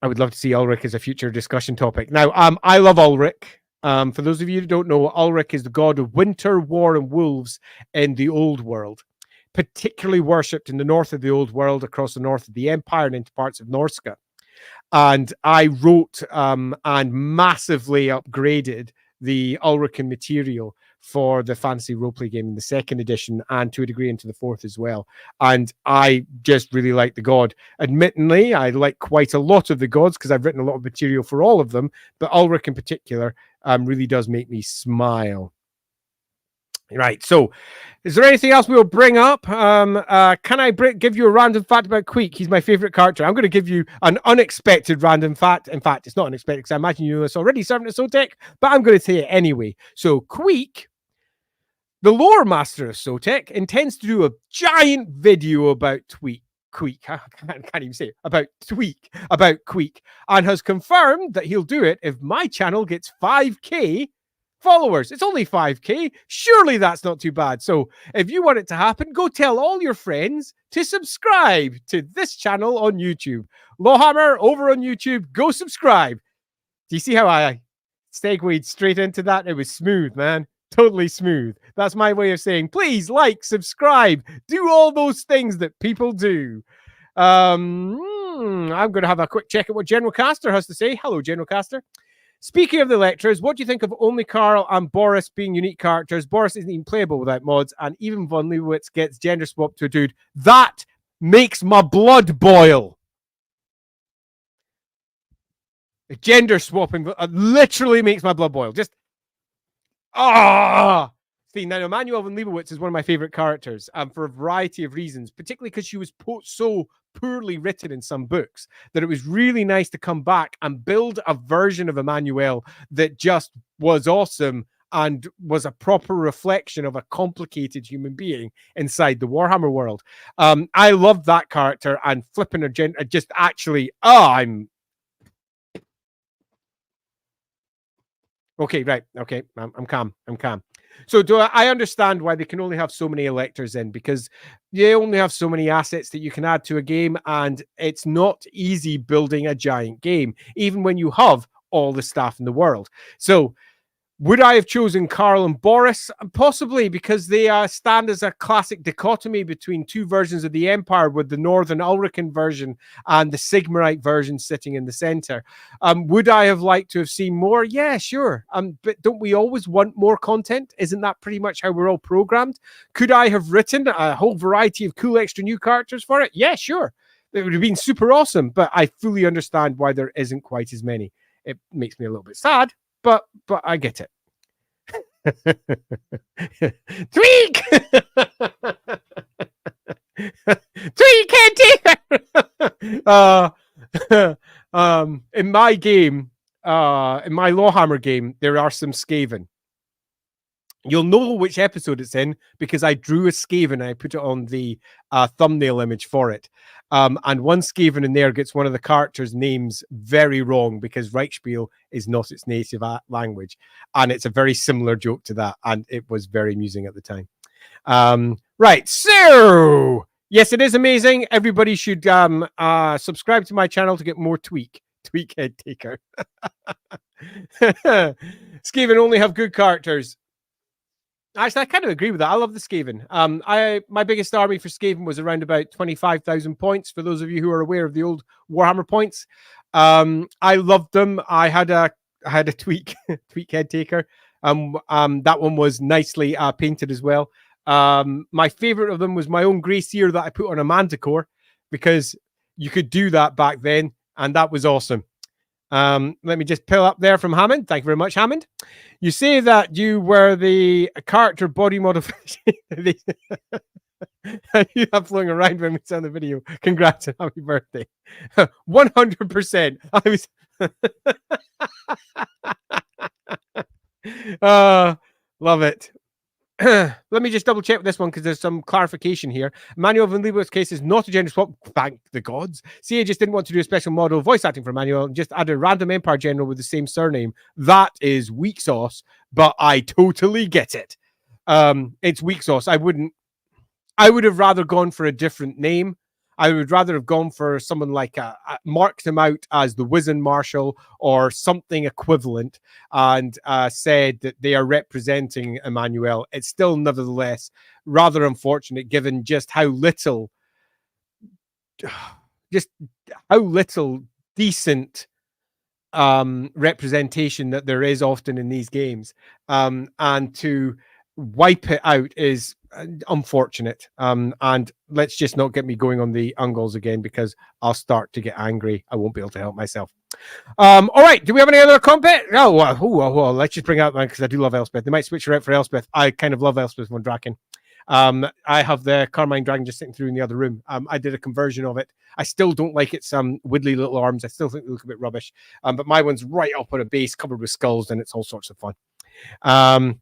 I would love to see Ulrich as a future discussion topic. Now, I love Ulrich. For those of you who don't know, Ulrich is the god of winter, war, and wolves in the old world, particularly worshipped in the north of the old world, across the north of the Empire and into parts of Norska. And I wrote and massively upgraded the Ulrican material for the fantasy roleplay game in the second edition, and to a degree into the fourth as well. And I just really like the god. Admittedly, I like quite a lot of the gods because I've written a lot of material for all of them, but Ulrich in particular really does make me smile. Right, so is there anything else we'll bring up? Can I give you a random fact about Queek? He's my favorite character. I'm going to give you an unexpected random fact. In fact, it's not unexpected because I imagine you know this already, Servant of Sotek, but I'm going to say it anyway. So Queek, the lore master of Sotek, intends to do a giant video about Queek. I can't even say it, about Queek, and has confirmed that he'll do it if my channel gets 5k followers. It's only 5k. Surely that's not too bad. So if you want it to happen, go tell all your friends to subscribe to this channel on YouTube. Lawhammer over on YouTube. Go subscribe. Do you see how I segued straight into that? It was smooth, man. totally smooth. That's my way of saying, please like, subscribe, do all those things that people do. I'm going to have a quick check at what General Caster has to say. Hello, General Caster. Speaking of the lectures, what do you think of only Carl and Boris being unique characters? Boris isn't even playable without mods, and even Von Leibowitz gets gender swapped to a dude. That makes my blood boil. Gender swapping literally makes my blood boil. Just See, now Emmanuel von Leibowitz is one of my favorite characters, for a variety of reasons, particularly because she was so poorly written in some books that it was really nice to come back and build a version of Emmanuel that just was awesome and was a proper reflection of a complicated human being inside the Warhammer world. I loved that character, and flipping her just actually, I'm okay, right. Okay, I'm calm. I'm calm. So I understand why they can only have so many electors in, because you only have so many assets that you can add to a game, and it's not easy building a giant game, even when you have all the staff in the world. So would I have chosen Carl and Boris? Possibly, because they stand as a classic dichotomy between two versions of the Empire, with the Northern Ulrican version and the Sigmarite version sitting in the center. Would I have liked to have seen more? Yeah, sure. But don't we always want more content? Isn't that pretty much how we're all programmed? Could I have written a whole variety of cool extra new characters for it? Yeah, sure. It would have been super awesome, but I fully understand why there isn't quite as many. It makes me a little bit sad, but I get it. Tweak! Tweak can't take in my game, in my Lawhammer game, there are some Skaven. You'll know which episode it's in because I drew a Skaven and I put it on the thumbnail image for it. And one Skaven in there gets one of the characters' names very wrong because Reichspiel is not its native language. And it's a very similar joke to that. And it was very amusing at the time. Right. So, yes, it is amazing. Everybody should subscribe to my channel to get more Tweak Head Taker. Skaven only have good characters. Actually, I kind of agree with that. I love the Skaven. My biggest army for Skaven was around about 25,000 points. For those of you who are aware of the old Warhammer points, I loved them. I had a Tweak Head Taker. That one was nicely painted as well. My favorite of them was my own Grey Seer that I put on a Manticore, because you could do that back then, and that was awesome. Let me just pull up there from Hammond. Thank you very much, Hammond. You say that you were the character body modification you have flowing around when we saw the video. Congrats and happy birthday. 100%. I was love it. Let me just double check this one because there's some clarification here. Emmanuel von Leibowitz's case is not a gender swap. Thank the gods. CA just didn't want to do a special model voice acting for Emmanuel and just added a random Empire general with the same surname. That is weak sauce, but I totally get it. It's weak sauce. I would have rather gone for a different name. I would rather have gone for someone like marked them out as the Wizen Marshal or something equivalent and said that they are representing Emmanuel. It's still nevertheless rather unfortunate given just how little decent representation that there is often in these games. And to wipe it out is unfortunate. And let's just not get me going on the Ungals again because I'll start to get angry. I won't be able to help myself. All right, do we have any other combat? Let's just bring out that because I do love Elspeth. They might switch her out for Elspeth. I kind of love Elspeth von Draken. I have the Carmine Dragon just sitting through in the other room. I did a conversion of it. I still don't like its widdly little arms. I still think they look a bit rubbish. But my one's right up on a base covered with skulls, and it's all sorts of fun. Elspeth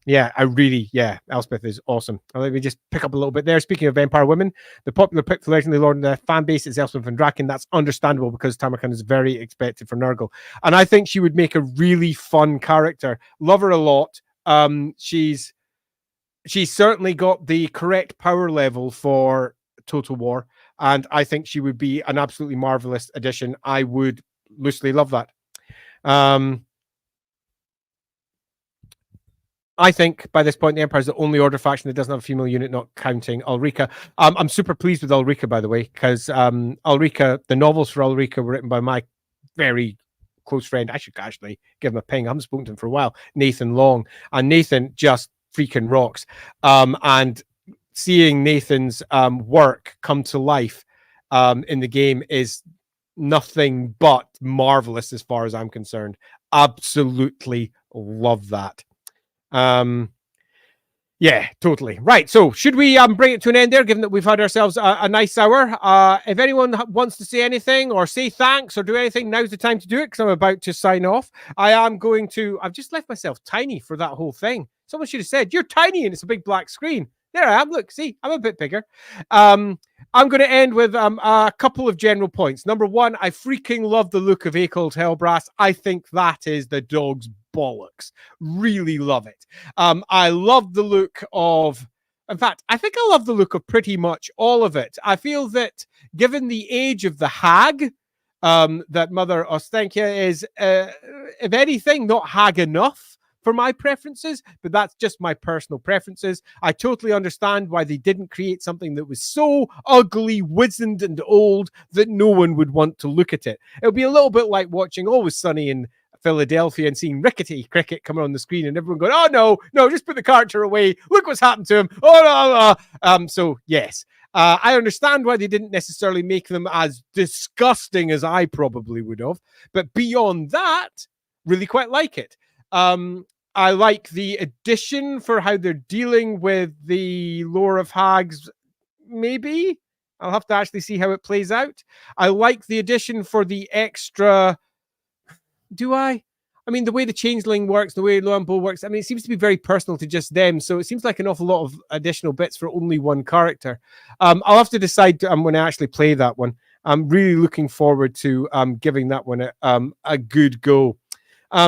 is awesome. Let me just pick up a little bit there. Speaking of Empire women, the popular pick for Legendary Lord in the fan base is Elspeth von Draken. That's understandable because Tamarkan is very expected for Nurgle, and I think she would make a really fun character. Love her a lot. She's certainly got the correct power level for Total War, and I think she would be an absolutely marvelous addition. I would loosely love that. I think by this point, the Empire is the only Order faction that doesn't have a female unit, not counting Ulrika. I'm super pleased with Ulrika, by the way, because Ulrika, the novels for Ulrika were written by my very close friend. I should actually give him a ping. I haven't spoken to him for a while. Nathan Long. And Nathan just freaking rocks. And seeing Nathan's work come to life in the game is nothing but marvelous as far as I'm concerned. Absolutely love that. Yeah, totally. Right. So should we bring it to an end there, given that we've had ourselves a nice hour? If anyone wants to say anything or say thanks or do anything, now's the time to do it, because I'm about to sign off. I've just left myself tiny for that whole thing. Someone should have said, you're tiny and it's a big black screen. There I am. Look, see, I'm a bit bigger. I'm going to end with a couple of general points. Number one, I freaking love the look of Akel's Hellbrass. I think that is the dog's bollocks. Really love it. I love the look of... In fact, I think I love the look of pretty much all of it. I feel that given the age of the hag, that Mother Ostankya is, if anything, not hag enough for my preferences, but that's just my personal preferences. I totally understand why they didn't create something that was so ugly, wizened, and old that no one would want to look at it. It would be a little bit like watching Always Sunny in Philadelphia and seeing Rickety Cricket come on the screen and everyone going, oh no, just put the character away. Look what's happened to him. Oh no. So yes, I understand why they didn't necessarily make them as disgusting as I probably would have, but beyond that, really quite like it. I like the addition for how they're dealing with the lore of hags. Maybe I'll have to actually see how it plays out. I like the addition for the extra. Do I? I mean, the way the Changeling works, the way Yuan works, I mean, it seems to be very personal to just them. So it seems like an awful lot of additional bits for only one character. I'll have to decide when I actually play that one. I'm really looking forward to giving that one a good go.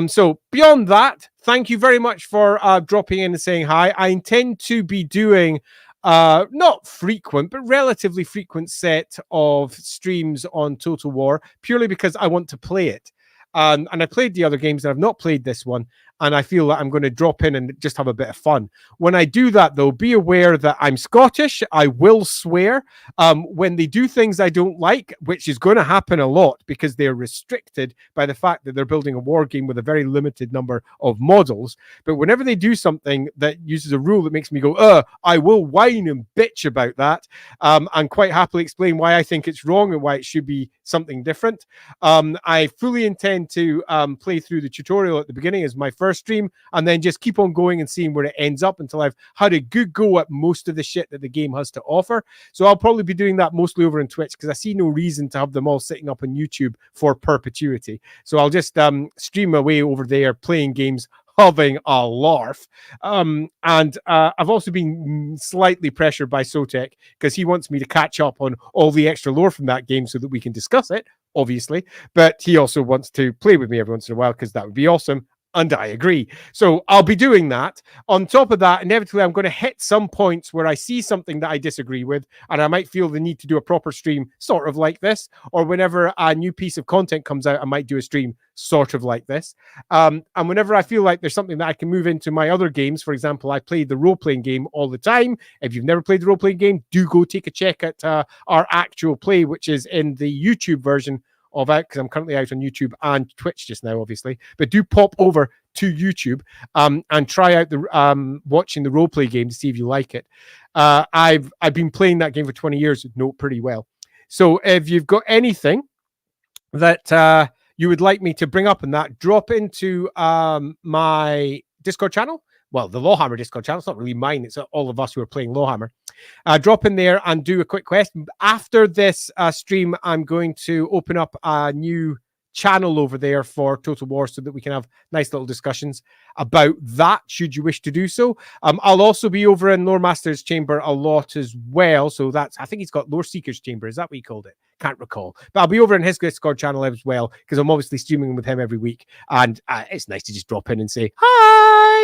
So beyond that, thank you very much for dropping in and saying hi. I intend to be doing not frequent, but relatively frequent set of streams on Total War, purely because I want to play it. And I played the other games and I've not played this one. And I feel that I'm going to drop in and just have a bit of fun. When I do that, though, be aware that I'm Scottish. I will swear. When they do things I don't like, which is going to happen a lot because they're restricted by the fact that they're building a war game with a very limited number of models. But whenever they do something that uses a rule that makes me go, I will whine and bitch about that, and quite happily explain why I think it's wrong and why it should be something different. I fully intend to play through the tutorial at the beginning as my first stream, and then just keep on going and seeing where it ends up until I've had a good go at most of the shit that the game has to offer. So I'll probably be doing that mostly over on Twitch because I see no reason to have them all sitting up on YouTube for perpetuity. So I'll just stream away over there playing games, having a larf. And I've also been slightly pressured by Sotek because he wants me to catch up on all the extra lore from that game so that we can discuss it, obviously. But he also wants to play with me every once in a while because that would be awesome. And I agree. So I'll be doing that. On top of that, inevitably, I'm going to hit some points where I see something that I disagree with, and I might feel the need to do a proper stream sort of like this, or whenever a new piece of content comes out, I might do a stream sort of like this. And whenever I feel like there's something that I can move into my other games, for example, I play the role-playing game all the time. If you've never played the role-playing game, do go take a check at our actual play, which is in the YouTube version of it, because I'm currently out on YouTube and Twitch just now, obviously. But do pop over to YouTube and try out the watching the roleplay game to see if you like it. I've been playing that game for 20 years, know it pretty well. So if you've got anything that you would like me to bring up in that, drop into my Discord channel. Well, the Lawhammer Discord channel. It's not really mine. It's all of us who are playing Lawhammer. Drop in there and do a quick question. After this stream, I'm going to open up a new channel over there for Total War so that we can have nice little discussions about that, should you wish to do so. I'll also be over in Lore Master's Chamber a lot as well. So that's, I think he's got Lore Seeker's Chamber. Is that what he called it? Can't recall. But I'll be over in his Discord channel as well because I'm obviously streaming with him every week. And it's nice to just drop in and say, hi!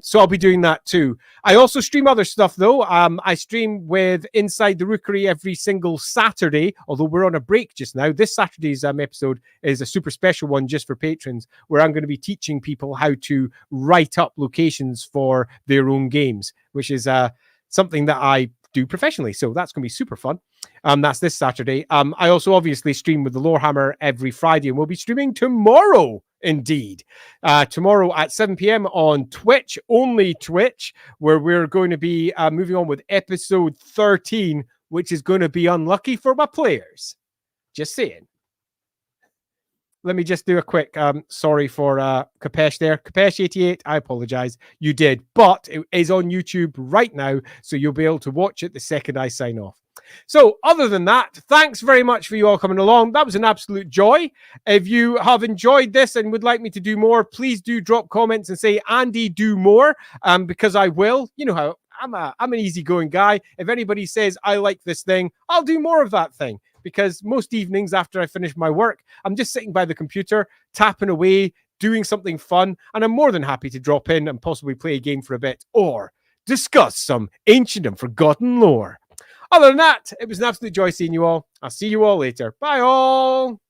So I'll be doing that too. I also stream other stuff though. I stream with Inside the Rookery every single Saturday, although we're on a break just now. This Saturday's episode is a super special one just for patrons, where I'm going to be teaching people how to write up locations for their own games, which is something that I do professionally. So that's going to be super fun. That's this Saturday. I also obviously stream with the Lorehammer every Friday, and we'll be streaming tomorrow, indeed. Tomorrow at 7 p.m. on Twitch, only Twitch, where we're going to be moving on with episode 13, which is going to be unlucky for my players. Just saying. Let me just do a quick sorry for Kapesh there. Kapesh88, I apologize. You did, but it is on YouTube right now, so you'll be able to watch it the second I sign off. So other than that, thanks very much for you all coming along. That was an absolute joy. If you have enjoyed this and would like me to do more, please do drop comments and say, Andy, do more, because I will. You know how I'm an easygoing guy. If anybody says, I like this thing, I'll do more of that thing. Because most evenings after I finish my work, I'm just sitting by the computer, tapping away, doing something fun, and I'm more than happy to drop in and possibly play a game for a bit or discuss some ancient and forgotten lore. Other than that, it was an absolute joy seeing you all. I'll see you all later. Bye all!